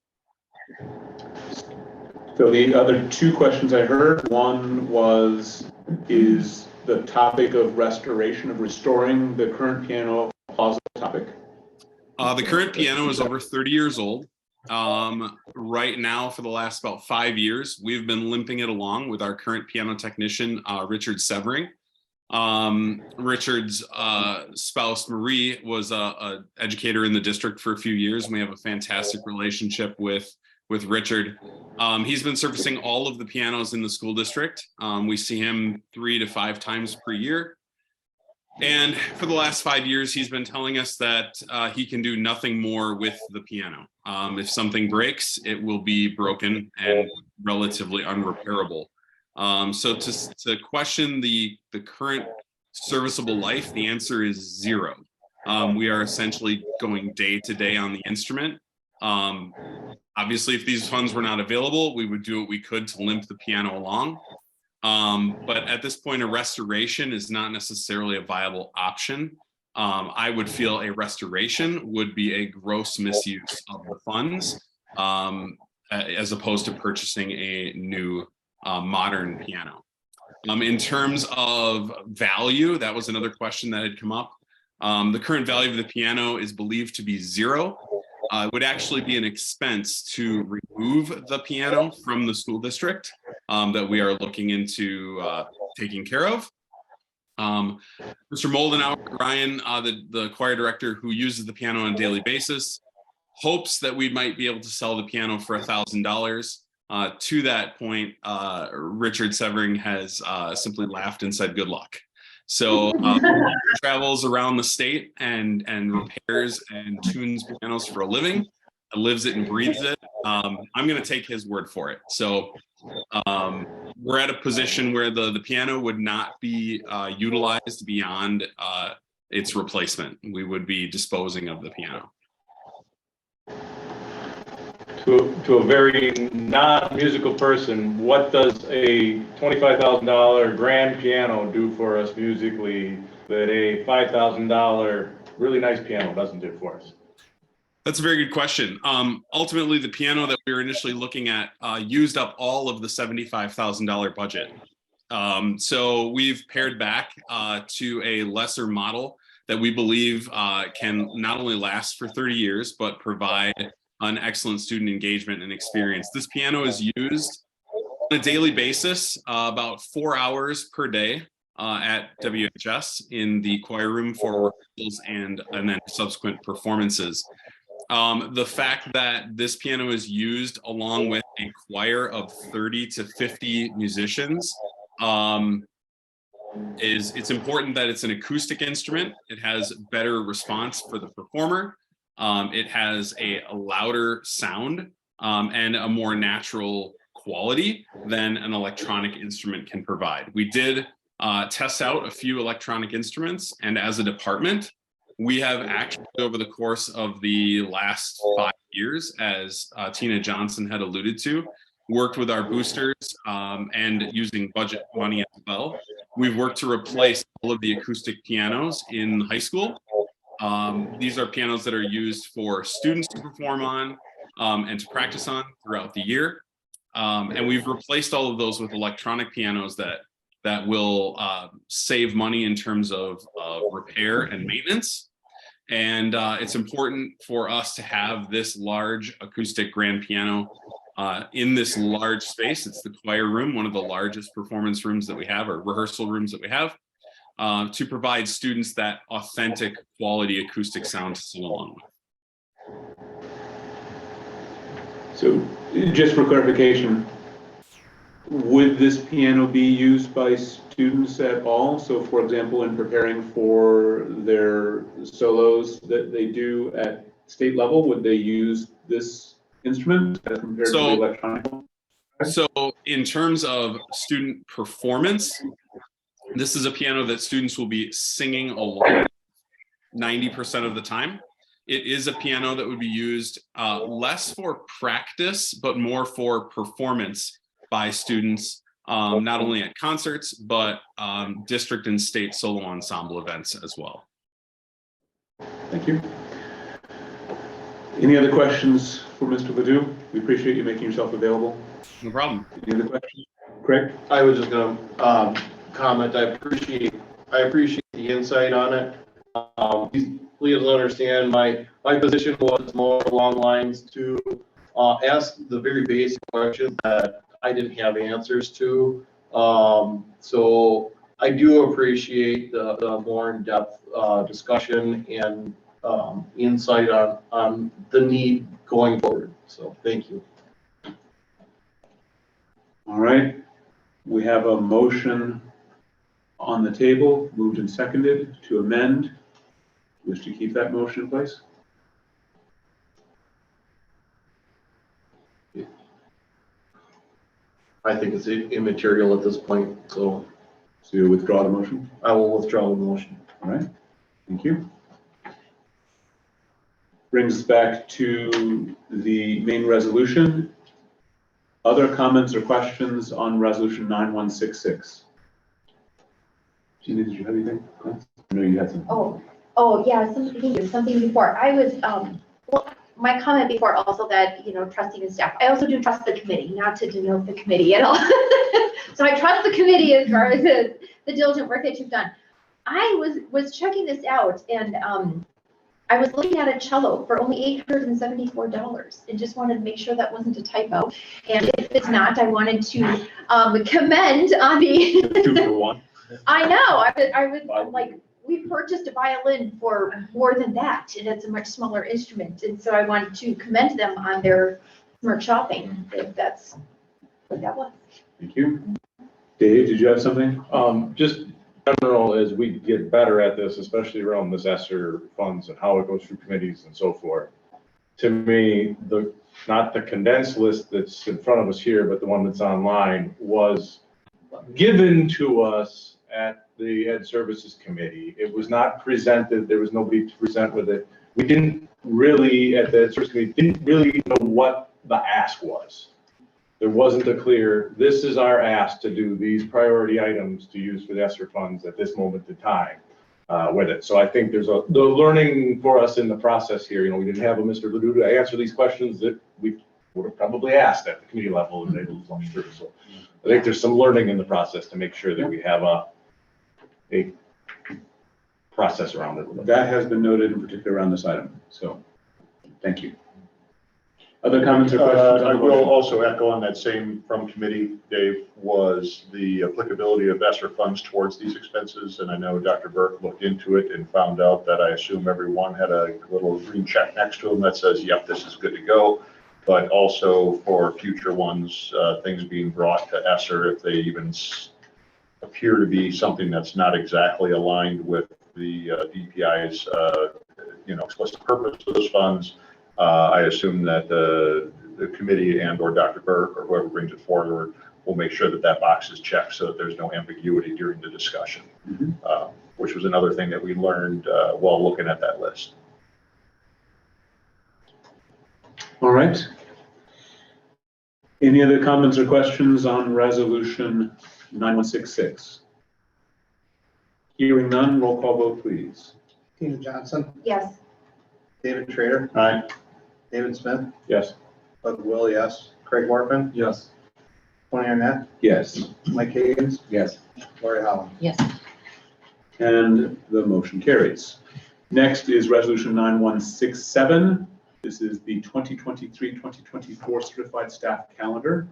So the other two questions I heard, one was, is the topic of restoration, of restoring the current piano a plausible topic? The current piano is over 30 years old. Right now, for the last about 5 years, we've been limping it along with our current piano technician, Richard Severing. Richard's spouse, Marie, was a educator in the district for a few years. We have a fantastic relationship with Richard. He's been servicing all of the pianos in the school district. We see him 3 to 5 times per year. And for the last 5 years, he's been telling us that he can do nothing more with the piano. If something breaks, it will be broken and relatively unrepairable. So to question the current serviceable life, the answer is 0. We are essentially going day to day on the instrument. Obviously, if these funds were not available, we would do what we could to limp the piano along. But at this point, a restoration is not necessarily a viable option. I would feel a restoration would be a gross misuse of the funds, as opposed to purchasing a new modern piano. In terms of value, that was another question that had come up. The current value of the piano is believed to be 0. It would actually be an expense to remove the piano from the school district that we are looking into taking care of. Mr. Moldenauer, Ryan, the choir director who uses the piano on a daily basis, hopes that we might be able to sell the piano for $1,000. To that point, Richard Severing has simply laughed and said, good luck. So travels around the state and repairs and tunes pianos for a living, lives it and breathes it. I'm going to take his word for it. So we're at a position where the piano would not be utilized beyond its replacement. We would be disposing of the piano. To a very non-musical person, what does a $25,000 grand piano do for us musically that a $5,000 really nice piano doesn't do for us? That's a very good question. Ultimately, the piano that we were initially looking at used up all of the $75,000 budget. So we've pared back to a lesser model that we believe can not only last for 30 years, but provide an excellent student engagement and experience. This piano is used on a daily basis, about 4 hours per day at WHS in the choir room for rehearsals and then subsequent performances. The fact that this piano is used along with a choir of 30 to 50 musicians it's important that it's an acoustic instrument. It has better response for the performer. It has a louder sound and a more natural quality than an electronic instrument can provide. We did test out a few electronic instruments, and as a department, we have actually, over the course of the last 5 years, as Tina Johnson had alluded to, worked with our boosters and using budget money as well. We've worked to replace all of the acoustic pianos in high school. These are pianos that are used for students to perform on and to practice on throughout the year. And we've replaced all of those with electronic pianos that will save money in terms of repair and maintenance. And it's important for us to have this large acoustic grand piano in this large space. It's the choir room, one of the largest performance rooms that we have, or rehearsal rooms that we have. to provide students that authentic quality acoustic sound to sing along with. So just for clarification, would this piano be used by students at all? So for example, in preparing for their solos that they do at state level, would they use this instrument as compared to the electronic one? So in terms of student performance, this is a piano that students will be singing along 90% of the time. It is a piano that would be used less for practice, but more for performance by students, not only at concerts, but district and state solo ensemble events as well. Thank you. Any other questions for Mr. Ledoux? We appreciate you making yourself available. No problem. Any other questions? Craig? I was just gonna, comment, I appreciate the insight on it. Please understand, my position was more along lines to, ask the very basic questions that I didn't have answers to. So I do appreciate the more in-depth, discussion and, insight on the need going forward. So thank you. All right. We have a motion on the table, moved and seconded to amend. Wish to keep that motion in place? I think it's immaterial at this point, so So you withdraw the motion? I will withdraw the motion. All right. Thank you. Brings us back to the main resolution. Other comments or questions on resolution 9166? Gina, did you have anything? I know you had some. Oh, yeah, something before. I was, well, my comment before also that, trusting the staff. I also do trust the committee, not to denote the committee at all. So I trust the committee as far as the diligent work that you've done. I was checking this out and, I was looking at a cello for only $874 and just wanted to make sure that wasn't a typo. And if it's not, I wanted to, commend on the. 2 for 1. I know, I would like, we purchased a violin for more than that, and it's a much smaller instrument, and so I wanted to commend them on their smart shopping, if that's what that was. Thank you. Dave, did you have something? Just general, as we get better at this, especially around this ESSER funds and how it goes through committees and so forth. To me, not the condensed list that's in front of us here, but the one that's online was given to us at the Ed Services Committee. It was not presented. There was nobody to present with it. We didn't really, at the Ed Services Committee, didn't really know what the ask was. There wasn't a clear, this is our ask to do these priority items to use for the ESSER funds at this moment in time with it. So I think there's the learning for us in the process here. We didn't have a Mr. Ledoux to answer these questions that we would have probably asked at the committee level and able to flush through. So I think there's some learning in the process to make sure that we have a process around it. That has been noted in particular around this item. So thank you. Other comments or questions? I will also echo on that same from committee, Dave, was the applicability of ESSER funds towards these expenses. And I know Dr. Burke looked into it and found out that I assume everyone had a little green check next to them that says, yep, this is good to go. But also for future ones, things being brought to ESSER, if they even appear to be something that's not exactly aligned with the DPI's, explicit purpose of those funds. I assume that the committee and or Dr. Burke or whoever brings it forward will make sure that box is checked so that there's no ambiguity during the discussion, which was another thing that we learned while looking at that list. All right. Any other comments or questions on resolution 9166? Hearing none, roll call vote, please. Tina Johnson, Yes. David Trader, Aye. David Smith, Yes. Bud Will, yes. Craig Workman, Yes. Tony Arnett, Yes. Mike Higgins, Yes. Lori Holland. Yes. And the motion carries. Next is resolution 9167. This is the 2023-2024 certified staff calendar.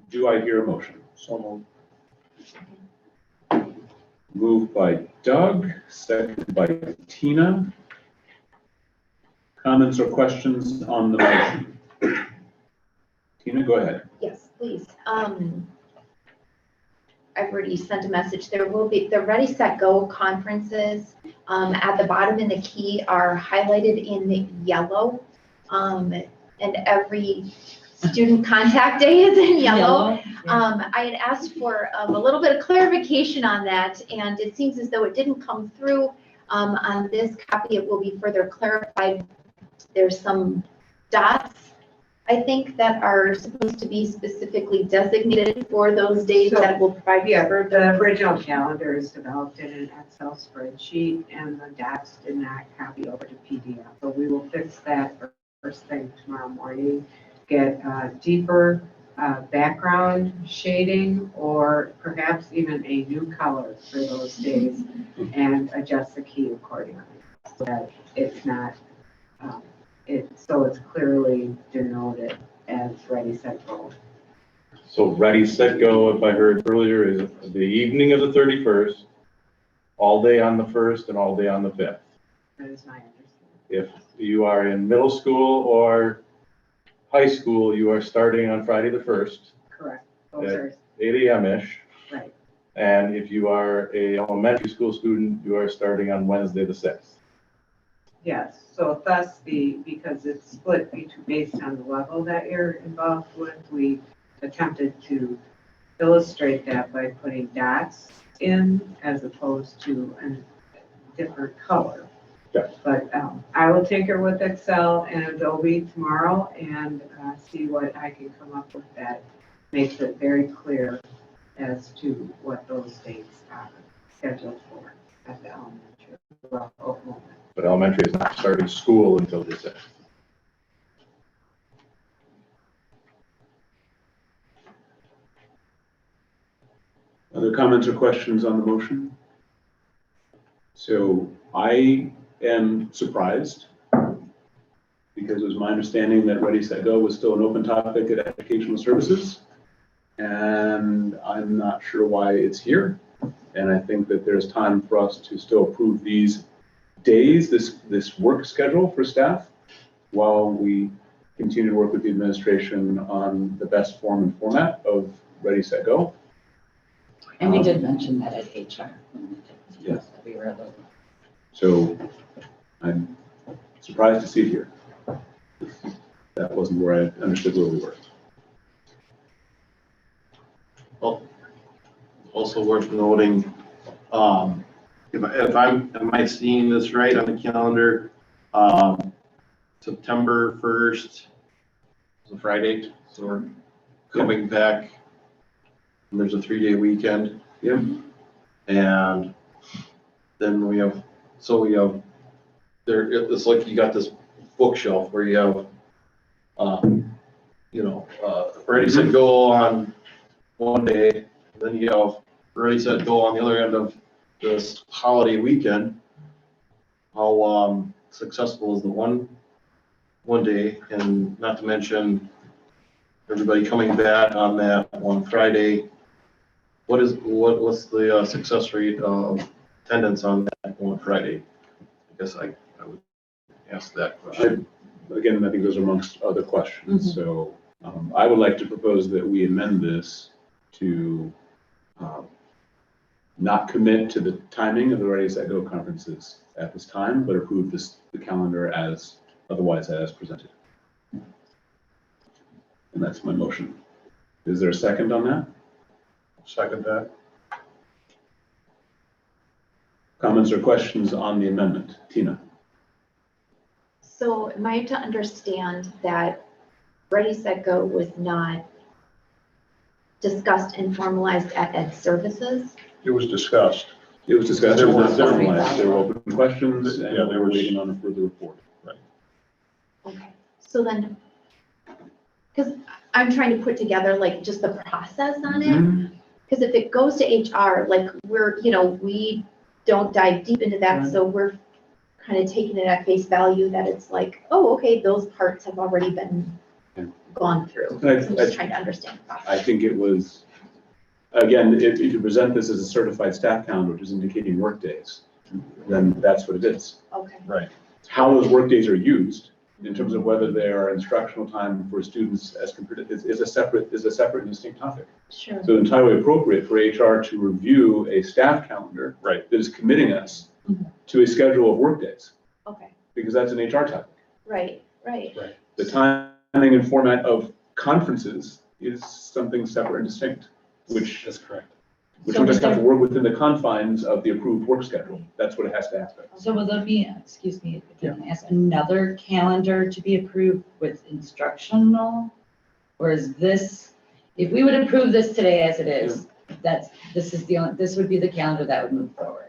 Do I hear a motion? So moved. Moved by Doug, seconded by Tina. Comments or questions on the motion? Tina, go ahead. Yes, please. I've already sent a message. There will be the Ready, Set, Go conferences at the bottom in the key are highlighted in yellow. And every student contact day is in yellow. I had asked for a little bit of clarification on that, and it seems as though it didn't come through. On this copy, it will be further clarified. There's some dots, I think, that are supposed to be specifically designated for those days So, that will provide. Yeah, the original calendar is developed in an Excel spreadsheet, and the dots did not copy over to PDF. So we will fix that first thing tomorrow morning. Get deeper background shading, or perhaps even a new color for those days, and adjust the key accordingly, so that it's not, so it's clearly denoted as Ready, Set, Go. So Ready, Set, Go, if I heard earlier, is the evening of the 31st, all day on the 1st and all day on the 5th. That is my understanding. If you are in middle school or high school, you are starting on Friday the 1st, Correct. Those are, 8 a.m.-ish. right. And if you are a elementary school student, you are starting on Wednesday the 6th. Yes, so thus because it's split based on the level that you're involved with, we attempted to illustrate that by putting dots in as opposed to a different color. Yeah. But I will tinker with Excel and Adobe tomorrow and see what I can come up with that makes it very clear as to what those dates are scheduled for at the elementary level. But elementary is not starting school until the 6th. Other comments or questions on the motion? So I am surprised, because it was my understanding that Ready, Set, Go was still an open topic at Educational Services. And I'm not sure why it's here. And I think that there's time for us to still approve these days, this work schedule for staff, while we continue to work with the administration on the best form and format of Ready, Set, Go. And we did mention that at HR. Yes. That we were a little. So I'm surprised to see it here. That wasn't where I understood where we were. Well, also worth noting, am I seeing this right on the calendar? September 1st is a Friday, so we're coming back. And there's a 3-day weekend. Yep. And then we have there, it's like you got this bookshelf where you have, Ready, Set, Go on one day, then you have Ready, Set, Go on the other end of this holiday weekend. How successful is the one day, and not to mention everybody coming back on that one Friday. What's the success rate of attendance on that one Friday? I guess I would ask that question. Again, I think those are amongst other questions. So I would like to propose that we amend this to not commit to the timing of the Ready, Set, Go conferences at this time, but approve the calendar as presented. And that's my motion. Is there a second on that? Second that. Comments or questions on the amendment? Tina? So am I to understand that Ready, Set, Go was not discussed and formalized at Ed Services? It was discussed. It was discussed, it was not formalized. There were open questions, Yeah, and there we're was- waiting on a further report. Okay, so then, because I'm trying to put together like just the process on it. Because if it goes to HR, like we don't dive deep into that, so we're kind of taking it at face value that it's like, oh, okay, those parts have already been gone through. So I'm just trying to understand the process. I think it was Again, if you present this as a certified staff calendar, which is indicating workdays, then that's what it is. Okay. How those workdays are used in terms of whether they are instructional time for students as compared to, is a separate and distinct topic. Sure. So entirely appropriate for HR to review a staff calendar. Right. That is committing us to a schedule of workdays, Okay. because that's an HR topic. Right. The timing and format of conferences is something separate and distinct, which That's correct. we So just have to would work within the confines of the approved work schedule. That's what it has to happen. So will there be, excuse me, if I can ask, another calendar to be approved with instructional? Or is this, if we would approve this today as it is, this would be the calendar that would move forward?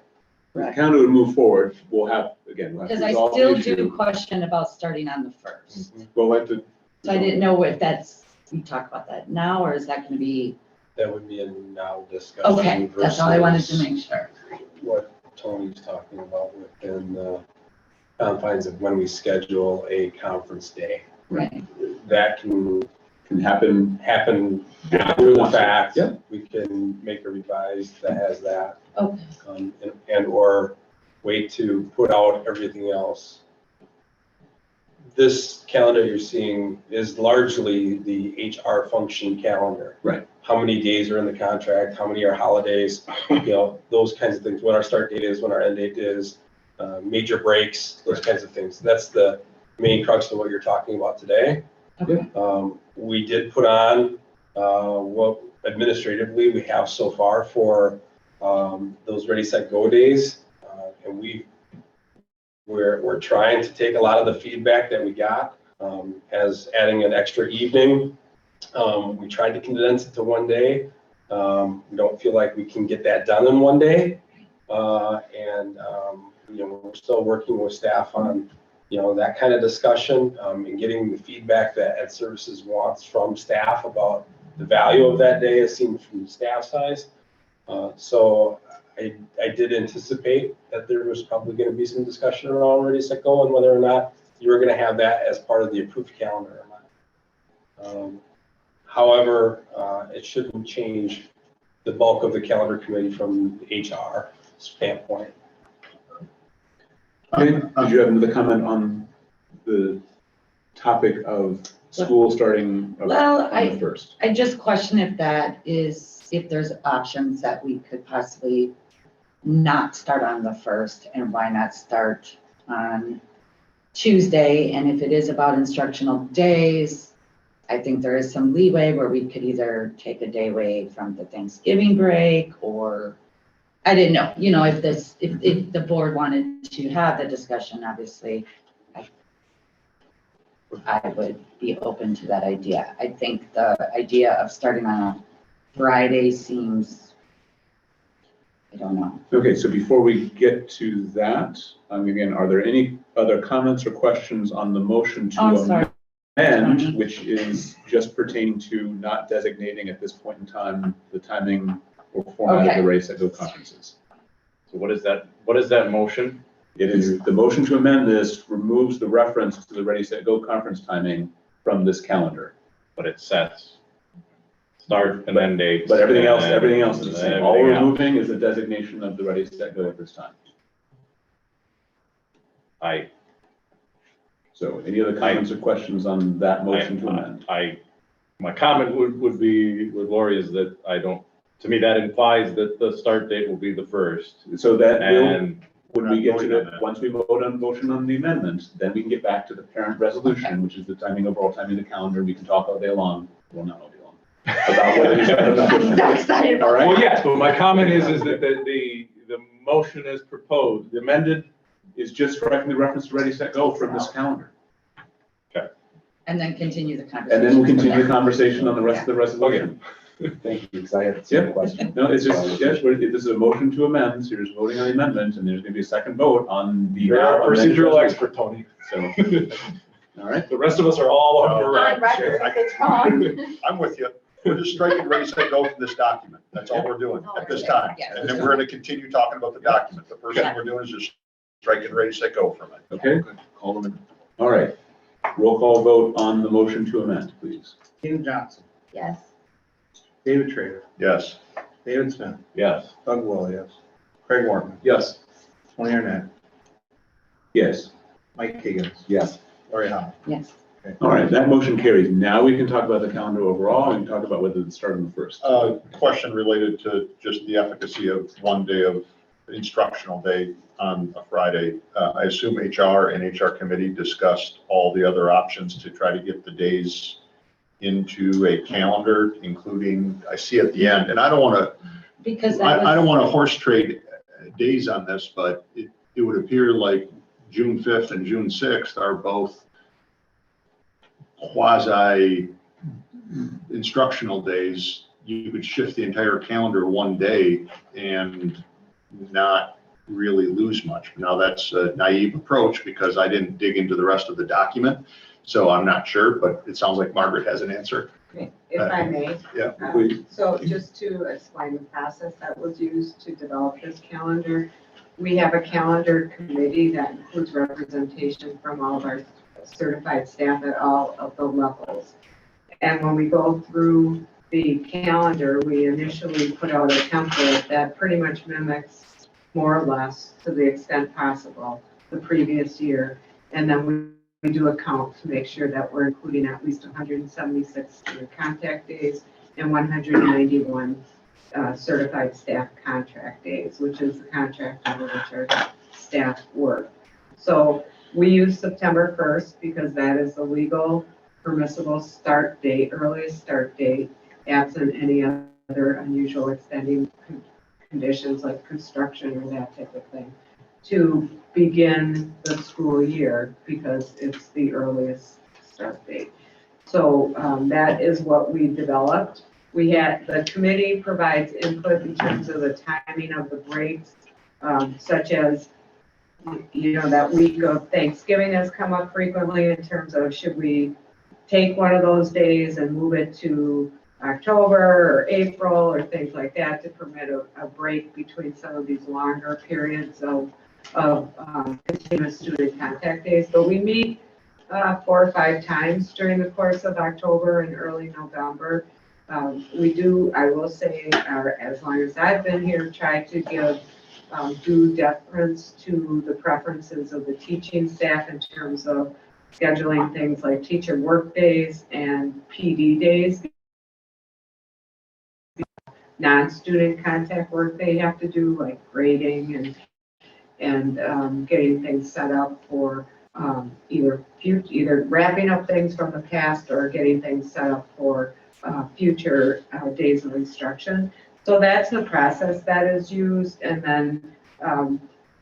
The calendar would move forward. We'll have to Because I resolve the still issue. do question about starting on the first. We'll have to. So I didn't know if we talk about that now, or is that gonna be, That would be a now discussion. okay, that's all I wanted to versus make sure. What Tony's talking about within the confines of when we schedule a conference day. Right. That can happen after the fact. Yeah. We can make a revised that has that, Okay, and or wait to put out everything else. This calendar you're seeing is largely the HR function calendar. Right. How many days are in the contract, how many are holidays, those kinds of things, what our start date is, when our end date is, major breaks, those kinds of things. That's the main crux of what you're talking about today. okay. We did put on, what administratively we have so far for, those Ready, Set, Go days. And we're trying to take a lot of the feedback that we got, as adding an extra evening. We tried to condense it to one day. We don't feel like we can get that done in one day. We're still working with staff on, that kind of discussion, and getting the feedback that Ed Services wants from staff about the value of that day as seen from the staff size. So I did anticipate that there was probably going to be some discussion around Ready, Set, Go and whether or not you were going to have that as part of the approved calendar or not. However, it shouldn't change the bulk of the calendar committee from the HR standpoint. Okay, did you have another comment on the topic of school starting Well, on the first? I just question if there's options that we could possibly not start on the first, and why not start on Tuesday? And if it is about instructional days, I think there is some leeway where we could either take a day away from the Thanksgiving break, or I didn't know, if the board wanted to have the discussion, obviously, I would be open to that idea. I think the idea of starting on a Friday seems, I don't know. Okay, so before we get to that, again, are there any other comments or questions on the motion to Oh, I'm sorry. amend, which is just pertaining to not designating at this point in time the timing or format of Okay. the Ready, Set, Go conferences? So what is that motion? It is, the motion to amend this removes the reference to the Ready, Set, Go conference timing from this calendar. But it sets start and end dates. But everything else is the and same. All we're everything else. removing is the designation of the Ready, Set, Go at this time. So any other comments or questions on that motion to amend? My comment would be with Lori is that to me, that implies that the start date will be the first. So that will, And when we get to We're not voting on the, that. once we vote on motion on the amendment, then we can get back to the parent resolution, which is the timing, overall timing of the calendar. We can talk all day long, well, not all day long, about whether you start on the I'm so excited All about right. well, yes, but my comment is that the motion is proposed, the amended, Is just striking the reference to Ready, Set, Go from this calendar. And then continue the conversation. And then we'll continue the from there. conversation on the rest of the resolution. Thank you, because I had Yeah. some questions. No, it's just, yes, this is a motion to amend, so you're just voting on the amendment, and there's gonna be a second vote on the. You're a amended procedural resolution. expert, Tony. So, all right, The rest of us are all on your On record, if it's wrong. I'm with you. We're just striking Ready, Set, Go from this document. That's all we're doing at this time. Yeah. And then we're gonna continue talking about the document. The first thing we're doing is just striking Ready, Set, Go from it. okay, all right. Roll call vote on the motion to amend, please. Ken Johnson, Yes. David Trader, Yes. David Smith, Yes. Doug Will, yes. Craig Wortman, Yes. Tony Arnett, Yes. Mike Higgins, Yes. Lori Haug. Yes. All right, that motion carries. Now we can talk about the calendar overall and talk about whether to start on the first. Question related to just the efficacy of one day of instructional day on a Friday. I assume HR and HR committee discussed all the other options to try to get the days into a calendar, including, I see at the end, and I don't want to, Because that I don't was, want to horse trade days on this, but it would appear like June 5th and June 6th are both quasi instructional days. You could shift the entire calendar one day and not really lose much. Now, that's a naive approach because I didn't dig into the rest of the document, so I'm not sure, but it sounds like Margaret has an answer. If I may. Yeah, please. So just to explain the process that was used to develop this calendar, we have a calendar committee that includes representation from all of our certified staff at all of the levels. And when we go through the calendar, we initially put out a template that pretty much mimics more or less, to the extent possible, the previous year. And then we do a count to make sure that we're including at least 176 student contact days and 191 certified staff contract days, which is the contract under which our staff work. So we use September 1st because that is the legal permissible start date, earliest start date, absent any other unusual extending conditions like construction or that type of thing, to begin the school year because it's the earliest start date. So that is what we developed. We had, the committee provides input in terms of the timing of the breaks, such as, you know, that week of Thanksgiving has come up frequently in terms of should we take one of those days and move it to October or April or things like that to permit a break between some of these longer periods of continuous student contact days. But we meet 4 or 5 times during the course of October and early November. We do, I will say, as long as I've been here, try to give due deference to the preferences of the teaching staff in terms of scheduling things like teacher work days and PD days. Non-student contact work they have to do, like grading and getting things set up for either wrapping up things from the past or getting things set up for future days of instruction. So that's the process that is used. And then,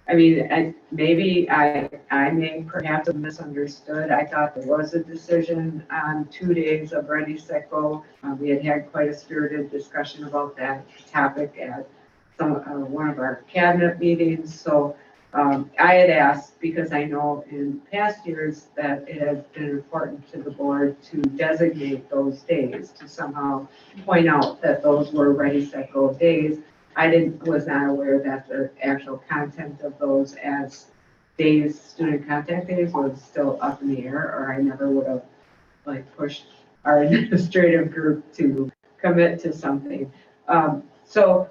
I mean, maybe I may perhaps have misunderstood. I thought there was a decision on 2 days of Ready, Set, Go. We had quite a spirited discussion about that topic at one of our cabinet meetings. So I had asked, because I know in past years that it has been important to the board to designate those days, to somehow point out that those were Ready, Set, Go days. I was not aware that the actual content of those as days, student contact days, was still up in the air, or I never would have pushed our administrative group to commit to something. So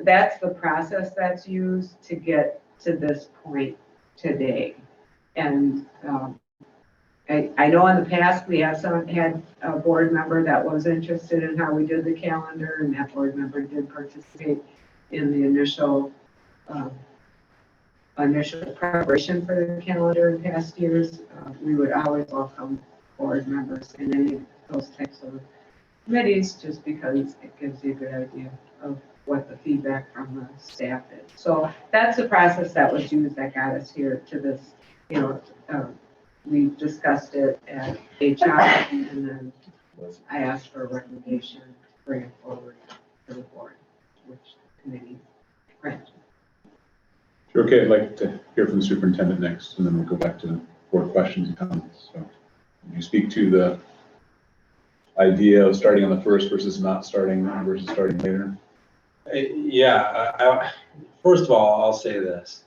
that's the process that's used to get to this point today. And I know in the past we had a board member that was interested in how we did the calendar, and that board member did participate in the initial preparation for the calendar in past years. We would always welcome board members in any of those types of committees, just because it gives you a good idea of what the feedback from the staff is. So that's the process that was used that got us here to this, we discussed it at HR, and then I asked for a recommendation to bring it forward to the board, which the committee granted. Okay, I'd like to hear from the superintendent next, and then we'll go back to board questions and comments. So, can you speak to the idea of starting on the first versus not starting versus starting later? Yeah, first of all, I'll say this.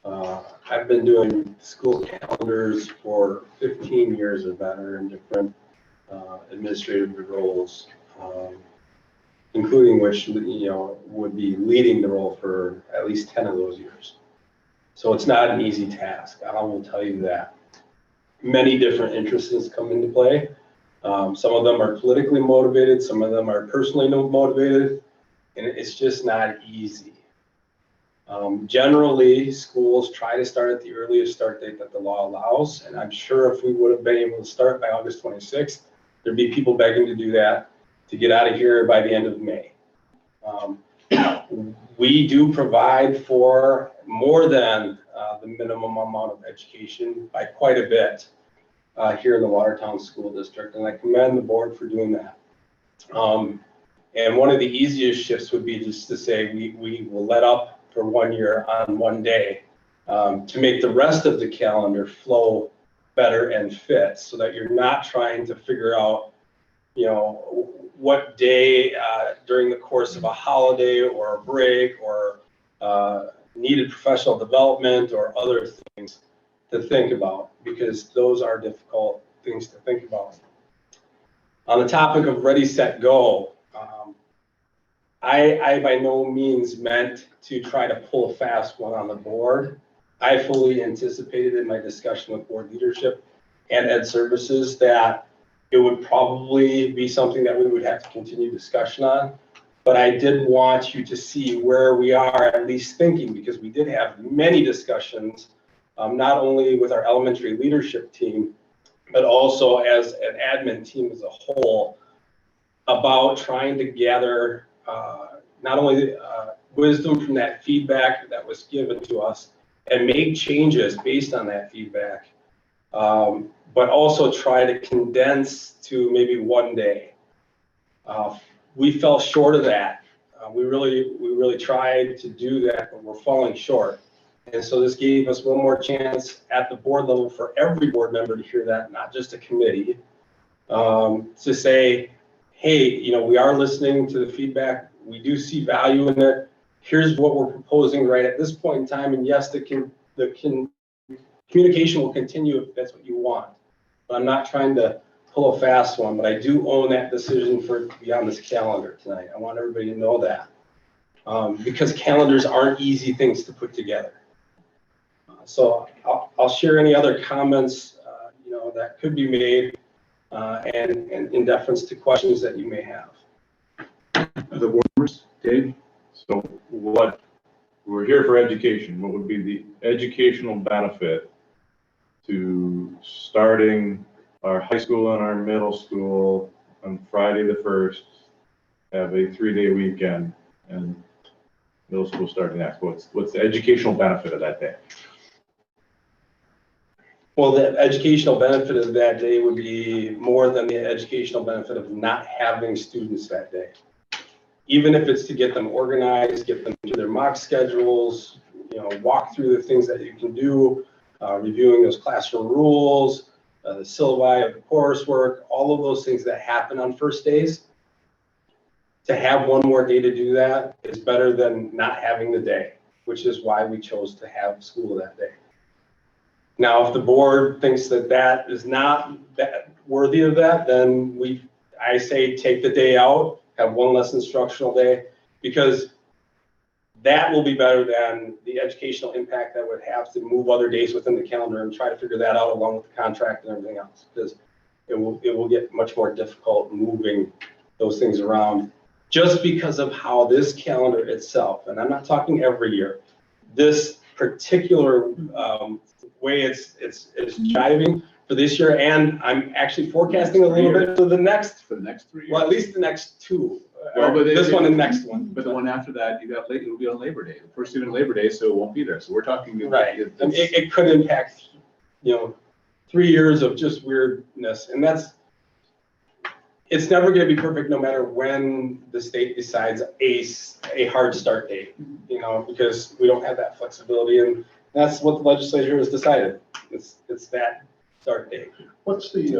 I've been doing school calendars for 15 years or better in different administrative roles. including which, you know, would be leading the role for at least 10 of those years. So it's not an easy task, I will tell you that. Many different interests come into play. Some of them are politically motivated, some of them are personally motivated, and it's just not easy. Generally, schools try to start at the earliest start date that the law allows, and I'm sure if we would have been able to start by August 26th, there'd be people begging to do that to get out of here by the end of May. We do provide for more than the minimum amount of education by quite a bit here in the Watertown School District, and I commend the board for doing that. And one of the easiest shifts would be just to say we will let up for 1 year on one day to make the rest of the calendar flow better and fit, so that you're not trying to figure out, you know, what day during the course of a holiday or a break or needed professional development or other things to think about, because those are difficult things to think about. On the topic of Ready, Set, Go, I by no means meant to try to pull a fast one on the board. I fully anticipated in my discussion with board leadership and Ed Services that it would probably be something that we would have to continue discussion on. But I did want you to see where we are at least thinking, because we did have many discussions, not only with our elementary leadership team, but also as an admin team as a whole, about trying to gather not only wisdom from that feedback that was given to us and make changes based on that feedback, but also try to condense to maybe 1 day. We fell short of that. We really tried to do that, but we're falling short. And so this gave us one more chance at the board level for every board member to hear that, not just a committee, to say, hey, you know, we are listening to the feedback. We do see value in it. Here's what we're proposing right at this point in time. And yes, the communication will continue if that's what you want. But I'm not trying to pull a fast one, but I do own that decision for beyond this calendar tonight. I want everybody to know that. Because calendars aren't easy things to put together. So I'll share any other comments you know, that could be made and in deference to questions that you may have. Other board members? Dave? So we're here for education. What would be the educational benefit to starting our high school and our middle school on Friday the 1st, have a 3-day weekend, and middle school starting next? What's the educational benefit of that day? Well, the educational benefit of that day would be more than the educational benefit of not having students that day. Even if it's to get them organized, get them to their mock schedules, you know, walk through the things that you can do, reviewing those classroom rules, the syllabi of the coursework, all of those things that happen on first days. To have one more day to do that is better than not having the day, which is why we chose to have school that day. Now, if the board thinks that that is not that worthy of that, then I say take the day out, have one less instructional day, because that will be better than the educational impact that would have to move other days within the calendar and try to figure that out along with the contract and everything else, because it will get much more difficult moving those things around just because of how this calendar itself, and I'm not talking every year, this particular way it's jiving for this year, and I'm actually forecasting a little bit for the next 3 years? Well, at least the next 2. Well, but This one and next one. But the one after that, it'll be on Labor Day, the first student Labor Day, so it won't be there. So we're talking. Right. It could impact, you know, 3 years of just weirdness, and it's never going to be perfect no matter when the state decides a hard start date, you know, because we don't have that flexibility, and that's what the legislature has decided. It's that start date. What's the,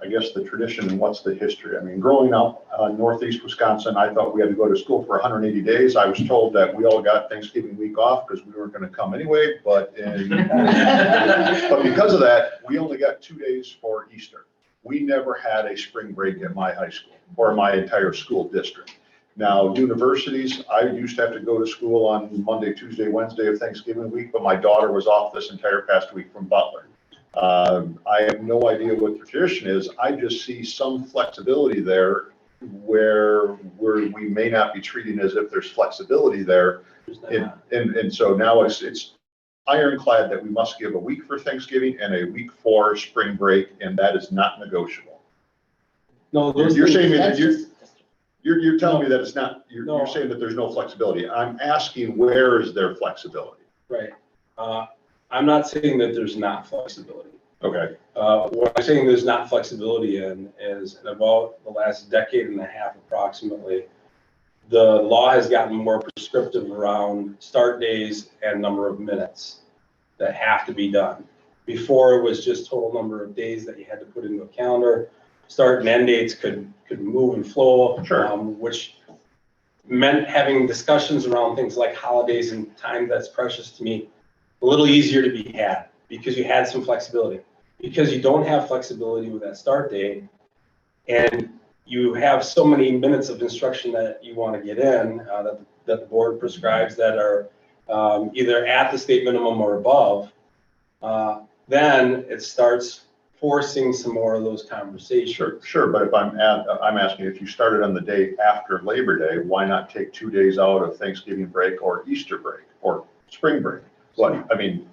I guess, the tradition and what's the history? I mean, growing up in Northeast Wisconsin, I thought we had to go to school for 180 days. I was told that we all got Thanksgiving week off because we weren't going to come anyway, but because of that, we only got 2 days for Easter. We never had a spring break at my high school or my entire school district. Now, universities, I used to have to go to school on Monday, Tuesday, Wednesday of Thanksgiving week, but my daughter was off this entire past week from Butler. I have no idea what the tradition is. I just see some flexibility there where we may not be treating as if there's flexibility there. And so now it's ironclad that we must give a week for Thanksgiving and a week for spring break, and that is not negotiable. No, those You're things- saying that That's just- you're telling me that it's not, you're No. saying that there's no flexibility. I'm asking, where is there flexibility? Right. I'm not saying that there's not flexibility. Okay, What I'm saying there's not flexibility in is in about the last decade and a half approximately, the law has gotten more prescriptive around start days and number of minutes that have to be done. Before it was just total number of days that you had to put into a calendar. Start and end dates could move and flow. Sure. Which meant having discussions around things like holidays and time that's precious to me, a little easier to be had because you had some flexibility. Because you don't have flexibility with that start date and you have so many minutes of instruction that you want to get in, that the board prescribes that are either at the state minimum or above, then it starts forcing some more of those conversations. sure, but if I'm asking if you started on the day after Labor Day, why not take 2 days out of Thanksgiving break or Easter break or spring break? What, I mean,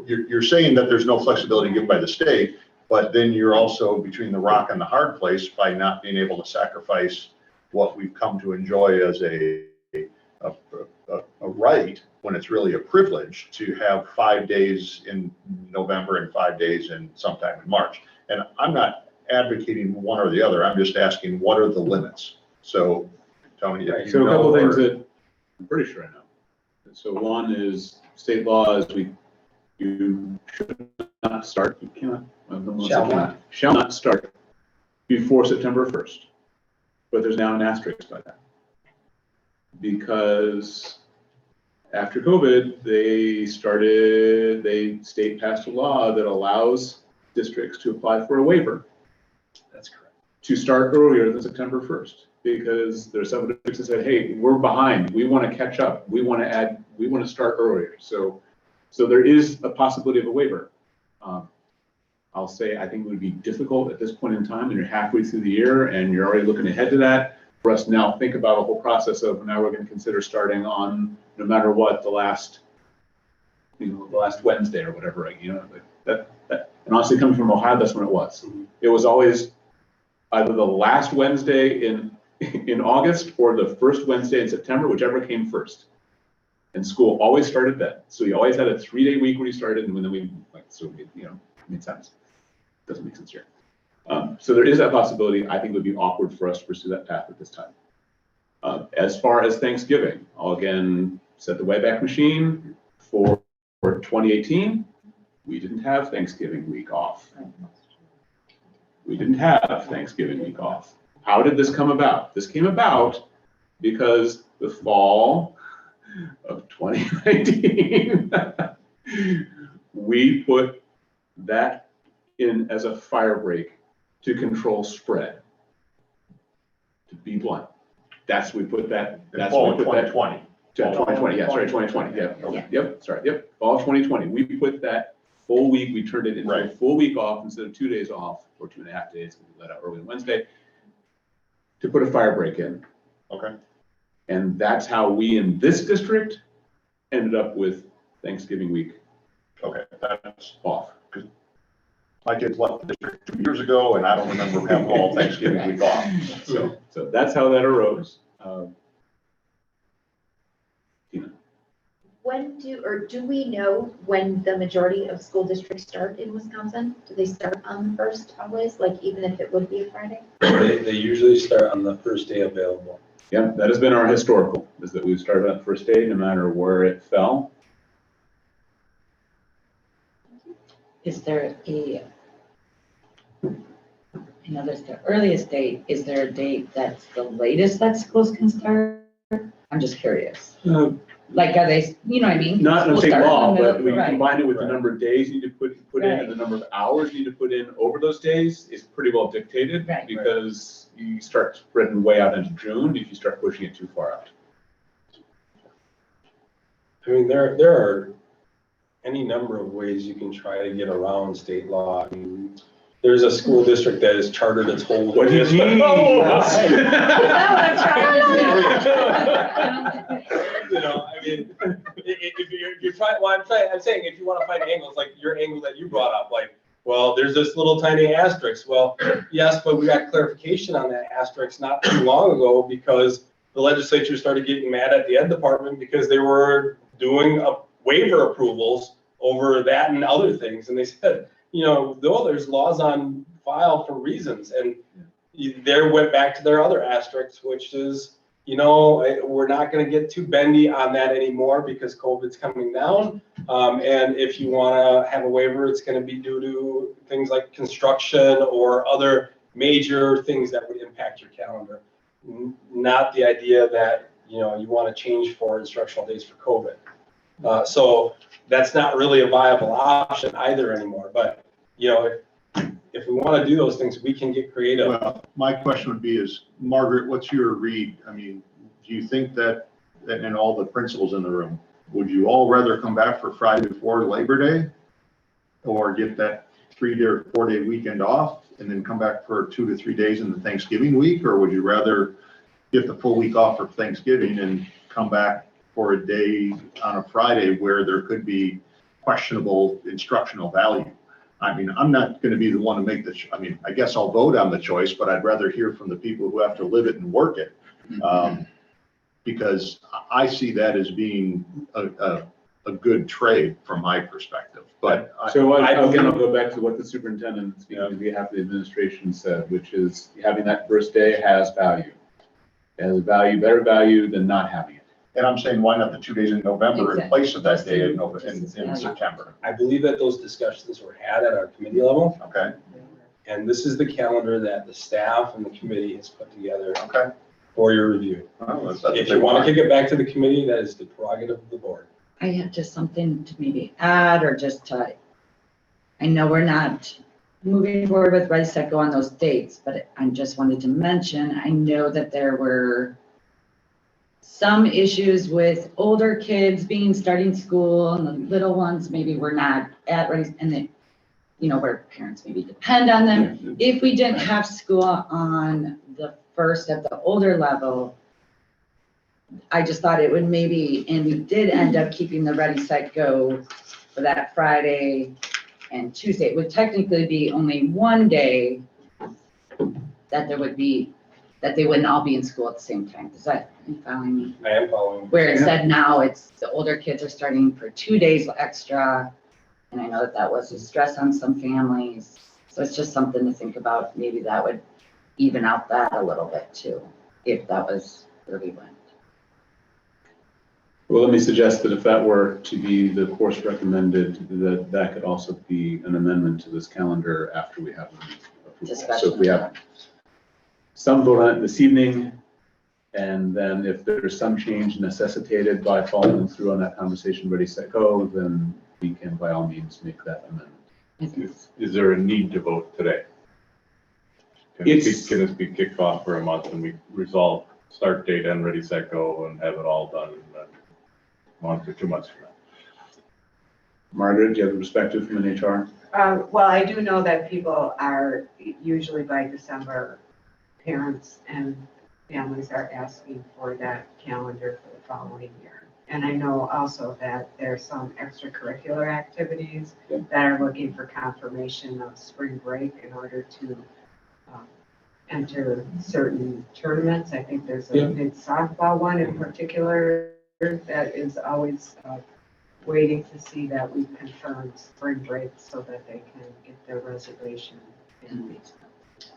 you're saying that there's no flexibility given by the state, but then you're also between the rock and the hard place by not being able to sacrifice what we've come to enjoy as a right, when it's really a privilege to have 5 days in November and 5 days in sometime in March. And I'm not advocating one or the other. I'm just asking, what are the limits? So tell me if you So a couple know, things or- that I'm pretty sure I know. So one is state law is you should not start, you cannot. Shall not start before September 1st. But there's now an asterisk by that. Because after COVID, state passed a law that allows districts to apply for a waiver That's correct. to start earlier than September 1st. Because there's some districts that said, hey, we're behind, we want to catch up, we want to start earlier. So there is a possibility of a waiver. I'll say, I think it would be difficult at this point in time, and you're halfway through the year, and you're already looking ahead to that, for us to now think about a whole process of, now we're going to consider starting on, no matter what, the last Wednesday or whatever, that, and honestly, coming from Ohio, that's when it was. It was always either the last Wednesday in August or the first Wednesday in September, whichever came first. And school always started then. So you always had a 3-day week when you started, and then we, made sense. Doesn't make sense here. So there is that possibility. I think it would be awkward for us to pursue that path at this time. As far as Thanksgiving, I'll again set the Wayback Machine for 2018. We didn't have Thanksgiving week off. We didn't have Thanksgiving week off. How did this come about? This came about because the fall of 2019, we put that in as a fire break to control spread. To be blunt, that's we put that. That's fall we of put that 2020. 2020. Yeah, sorry, 2020. Yep. Sorry. Yep. Fall of 2020. We put that full week. We turned it into a full week off instead of 2 days off, or 2.5 days. We let out early on Wednesday to put a fire break in. Okay. And that's how we in this district ended up with Thanksgiving week Okay, that's off. my kids left the district 2 years ago, and I don't remember having all Thanksgiving week off. So that's how that arose. When do we know when the majority of school districts start in Wisconsin? Do they start on the first always, like even if it would be a Friday? They usually start on the first day available. Yeah, that has been our historical, is that we've started on the first day, no matter where it fell. Is there there's the earliest date, is there a date that's the latest that schools can start? I'm just curious. Like, are they, you know what I mean? Not in School state starts in law, the but middle- when you right. combine it with the Right. number of days you need to put in and the number of hours you need to put in over those days is pretty well dictated. Right. Because you start spreading way out into June if you start pushing it too far out. I mean, there are any number of ways you can try to get around state law. I mean, there's a school district that has chartered its whole. What do you mean? You know, I mean, if you're trying, well, I'm saying, if you want to find angles, like your angle that you brought up, like, well, there's this little tiny asterisk. Well, yes, but we got clarification on that asterisk not too long ago because the legislature started getting mad at the ed department because they were doing waiver approvals over that and other things. And they said, you know, though there's laws on file for reasons, and they went back to their other asterisks, which is, you know, we're not going to get too bendy on that anymore because COVID's coming down. And if you want to have a waiver, it's going to be due to things like construction or other major things that would impact your calendar. Not the idea that, you know, you want to change for instructional days for COVID. So that's not really a viable option either anymore. But, you know, if we want to do those things, we can get creative. Well, my question would be is, Margaret, what's your read? I mean, do you think that and all the principals in the room, would you all rather come back for Friday before Labor Day? Or get that 3-day or 4-day weekend off and then come back for 2 to 3 days in the Thanksgiving week? Or would you rather get the full week off for Thanksgiving and come back for a day on a Friday where there could be questionable instructional value? I mean, I'm not going to be the one to make the, I mean, I guess I'll vote on the choice, but I'd rather hear from the people who have to live it and work it. Because I see that as being a good trade from my perspective, but. So again, I'll go back to what the superintendent, speaking on behalf of the administration, said, which is having that first day has value. It has value, better value than not having it. And I'm saying, why not the 2 days in November in Exactly. place of that day in September? I believe that those discussions were had at our committee level. Okay, And this is the calendar that the staff and the committee has put together okay. for your review. Well, that's what If they you want want. to kick it back to the committee, that is the prerogative of the board. I have just something to maybe add or just to, I know we're not moving forward with Ready, Set, Go on those dates, but I just wanted to mention, I know that there were some issues with older kids starting school and the little ones maybe were not at Ready, and they, you know, where parents maybe depend on them. If we didn't have school on the first at the older level, I just thought it would maybe, and we did end up keeping the Ready, Set, Go for that Friday and Tuesday. It would technically be only one day that there would be, that they wouldn't all be in school at the same time. Is that, you following me? I am following. Where it said now it's, the older kids are starting for 2 days extra. And I know that that was a stress on some families. So it's just something to think about. Maybe that would even out that a little bit too, if that was where we went. Well, let me suggest that if that were to be the course recommended, that that could also be an amendment to this calendar after we have the approval. So if we have some vote on it this evening, and then if there's some change necessitated by following through on that conversation, Ready, Set, Go, then we can by all means make that amendment. Is there a need to vote today? Can this be kicked off for a month and we resolve start date and Ready, Set, Go and have it all done in a month or 2 months from now? Margaret, do you have a perspective from an HR? Well, I do know that people are usually by December, parents and families are asking for that calendar for the following year. And I know also that there's some extracurricular activities that are looking for confirmation of spring break in order to enter certain tournaments. I think there's a big softball one in particular that is always waiting to see that we've confirmed spring break so that they can get their reservation in.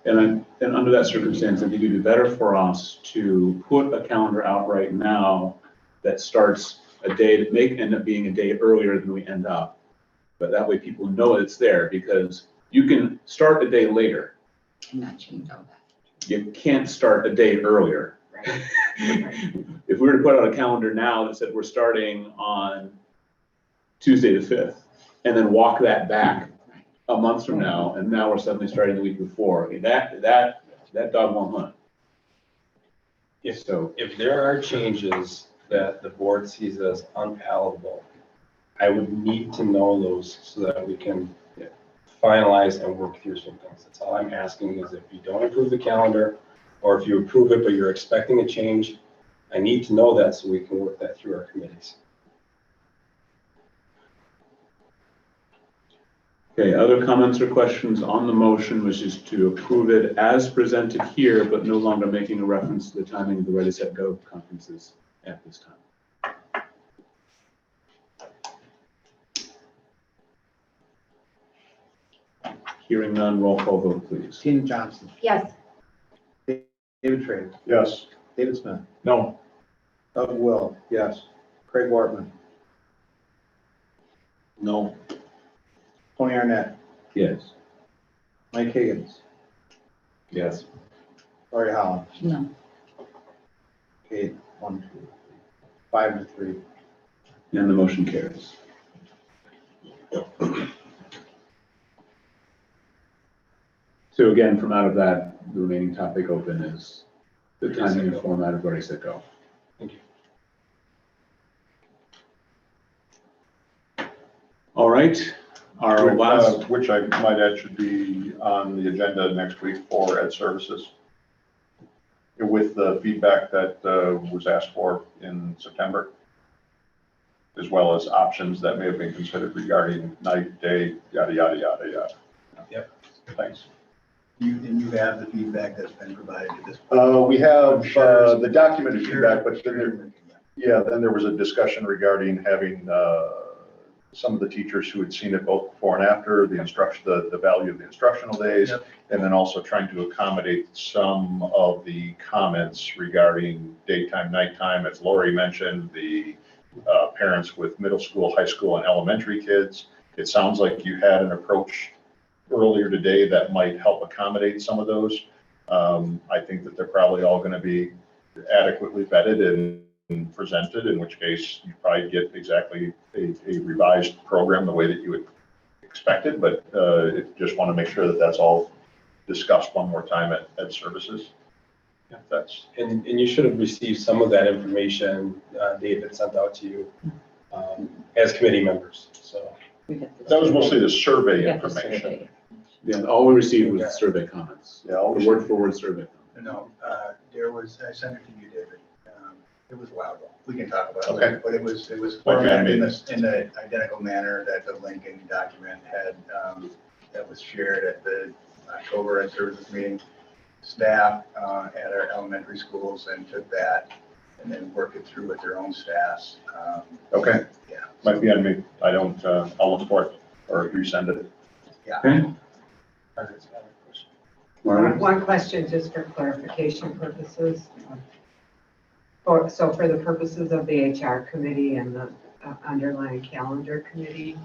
And under that circumstance, I think it'd be better for us to put a calendar out right now that starts a day that may end up being a day earlier than we end up. But that way people know it's there, because you can start a day later. And not change all that. You can't start a day earlier. Right. If we were to put out a calendar now that said we're starting on Tuesday the 5th, and then walk that back a month from now, and now we're suddenly starting the week before, I mean, that dog won't hunt. So, If there are changes that the board sees as unpalatable, I would need to know those so that we can finalize and work through some things. That's all I'm asking is if you don't approve the calendar, or if you approve it but you're expecting a change, I need to know that so we can work that through our committees. okay, other comments or questions on the motion, which is to approve it as presented here, but no longer making a reference to the timing of the Ready, Set, Go conferences at this time. Hearing none, roll call vote, please. Tina Johnson, Yes, David Trader, Yes. David Smith, No. Doug Will, yes. Craig Wortman, No. Tony Arnett, Yes. Mike Higgins, Yes. Lori Holland. No. Okay, 1, 2, 5 to 3. And the motion carries. So again, from out of that, the remaining topic open is the timing and format of Ready, Set, Go. Thank you. All right, our last, Which I might add should be on the agenda next week for Ed Services. With the feedback that was asked for in September, as well as options that may have been considered regarding night, day, yada, yada, yada, yada. Yep. Thanks. And you have the feedback that's been provided to this point? We have the documented feedback, but then there was a discussion regarding having some of the teachers who had seen it both before and after, the instruction, the value of the instructional days, Yep. and then also trying to accommodate some of the comments regarding daytime, nighttime, as Lori mentioned, the parents with middle school, high school, and elementary kids. It sounds like you had an approach earlier today that might help accommodate some of those. I think that they're probably all going to be adequately vetted and presented, in which case you probably get exactly a revised program the way that you would expect it, but just want to make sure that that's all discussed one more time at services. If that's, And you should have received some of that information David sent out to you as committee members, so. that was mostly the survey We got the information. survey. yeah, all we received was survey comments. Yeah, all The we- word for word survey. No, there was, I sent it to you, David. It was a while ago. We can talk about it. Okay. But it was Like formatted in that the identical manner that the Lincoln document had, that was shared at the October Ed Services meeting. Staff at our elementary schools and took that and then worked it through with their own staffs. Okay, Yeah. might be on me. I don't, I'll look for it or resend it. Okay, all right. One question, just for clarification purposes. So for the purposes of the HR committee and the underlying calendar committee,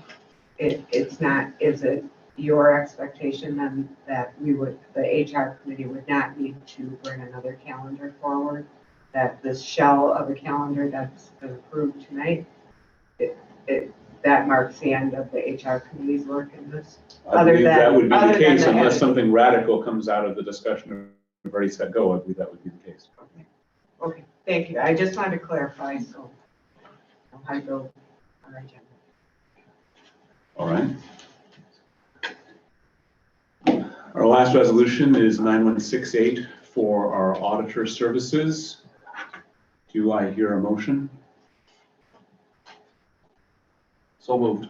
it's not, is it your expectation then that the HR committee would not need to bring another calendar forward? That this shell of a calendar that's been approved tonight, that marks the end of the HR committee's work in this? I Other believe that than- would be the other than case the unless edit. something radical comes out of the discussion of Ready, Set, Go. I believe that would be the case. Okay, thank you. I just wanted to clarify, so I go our agenda. All right. Our last resolution is 9168 for our auditor services. Do I hear a motion? So moved.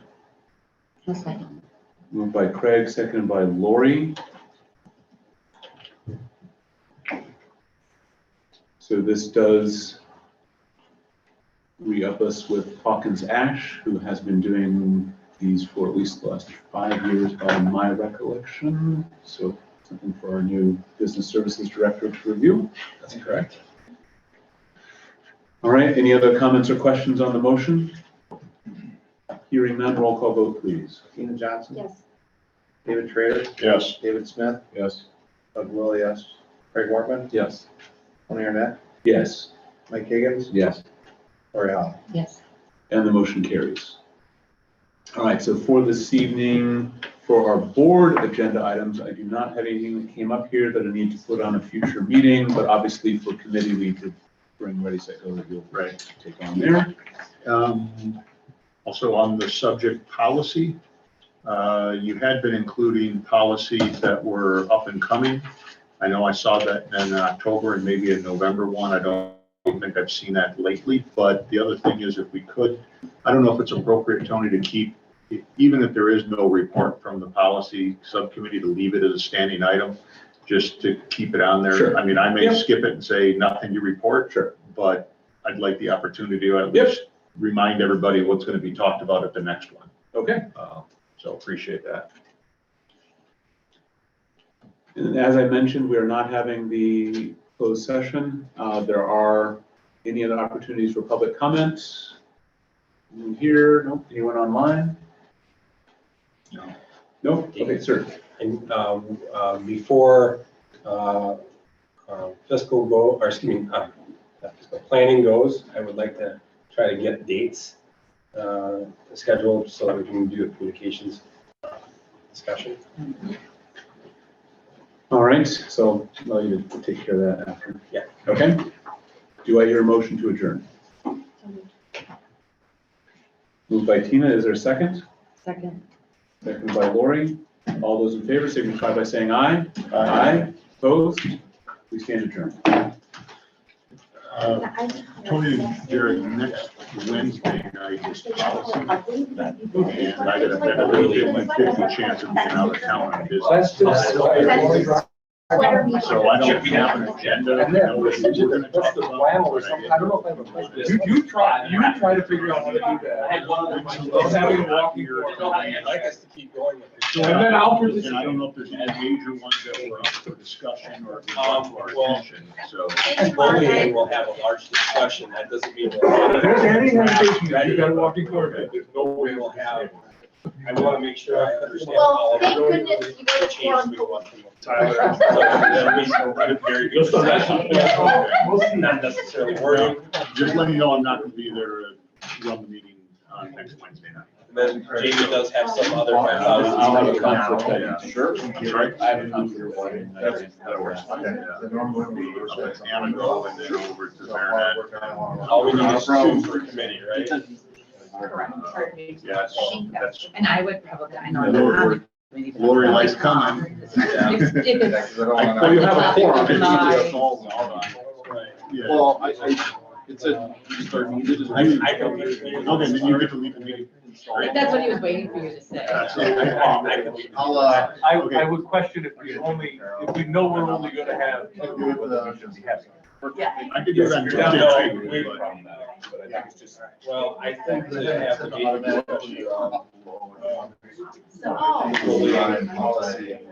A second. Moved by Craig, seconded by Lori. So this does re-up us with Hawkins Ash, who has been doing these for at least the last 5 years by my recollection. So something for our new business services director to review. That's correct. All right, any other comments or questions on the motion? Hearing none, roll call vote, please. Tina Johnson, yes. David Trader, Yes. David Smith, Yes. Doug Will, yes. Craig Wortman, Yes. Tony Arnett, Yes. Mike Higgins, Yes. Lori Holly. Yes. And the motion carries. All right, so for this evening, for our board agenda items, I do not have anything that came up here that I need to put on a future meeting, but obviously for committee, we could bring Ready, Set, Go that you'll take on there. Also on the subject policy, you had been including policies that were up and coming. I know I saw that in October and maybe a November one. I don't think I've seen that lately, but the other thing is if we could, I don't know if it's appropriate, Tony, to keep, even if there is no report from the policy subcommittee, to leave it as a standing item, just to keep it on there. Sure. I mean, I may Yep. skip it and say nothing to report. Sure. But I'd like the opportunity to at Yep. least remind everybody what's going to be talked about at the next one. Okay. So appreciate that. And as I mentioned, we are not having the closed session. There are any other opportunities for public comment? Anyone here? Nope. Anyone online? No. No? Okay, sir. And before fiscal go, or excuse me, not fiscal planning goes, I would like to try to get dates scheduled so that we can do a communications discussion. All right, so I'll you to take care of that after. Yeah. Okay. Do I hear a motion to adjourn? Moved by Tina, is there a second? Second. Second by Lori. All those in favor signify by saying aye. Aye. Opposed? We stand adjourned. Tony, Jared, next Wednesday night is policy. And I gotta bet a little bit like 50 chance of being out of town on business. So I don't have an agenda. I know what we're gonna talk about, but I don't know if I have a place. You try to figure out how to do that. I was having a walking tour. I'd like us to keep going with it. And then I'll And I don't know if there's any major ones that were up for discussion or brought to our attention, so. Hopefully we'll have a large discussion. That doesn't mean. If there's any hesitation, you got a walking tour, but there's no way We will we'll have, I want to make sure I understand Well, all of thank the goodness you were changes we informed. want from Tyler. Very good. So that's- Not necessarily wording. Just letting you know I'm not gonna be there to run the meeting on next Wednesday night. And then Jamie does have some other. I'll have a conflict. Yeah. Sure. Right. I have a conflict. That works. Anna go and then over to Marinette. All we need is two for committee, right? Yeah, that's, And I would probably, I know. Lori- Lori likes coming. Well, you have a forum. Yeah. Well, it said you start needed. Okay, then you get to leave the meeting. That's what he was waiting for you to say. I'll, I would question if we know we're only gonna have. I could do that. Yeah, no, too, we- but- But I think it's just. Well, I think to have the meeting. So, oh. Fully on policy.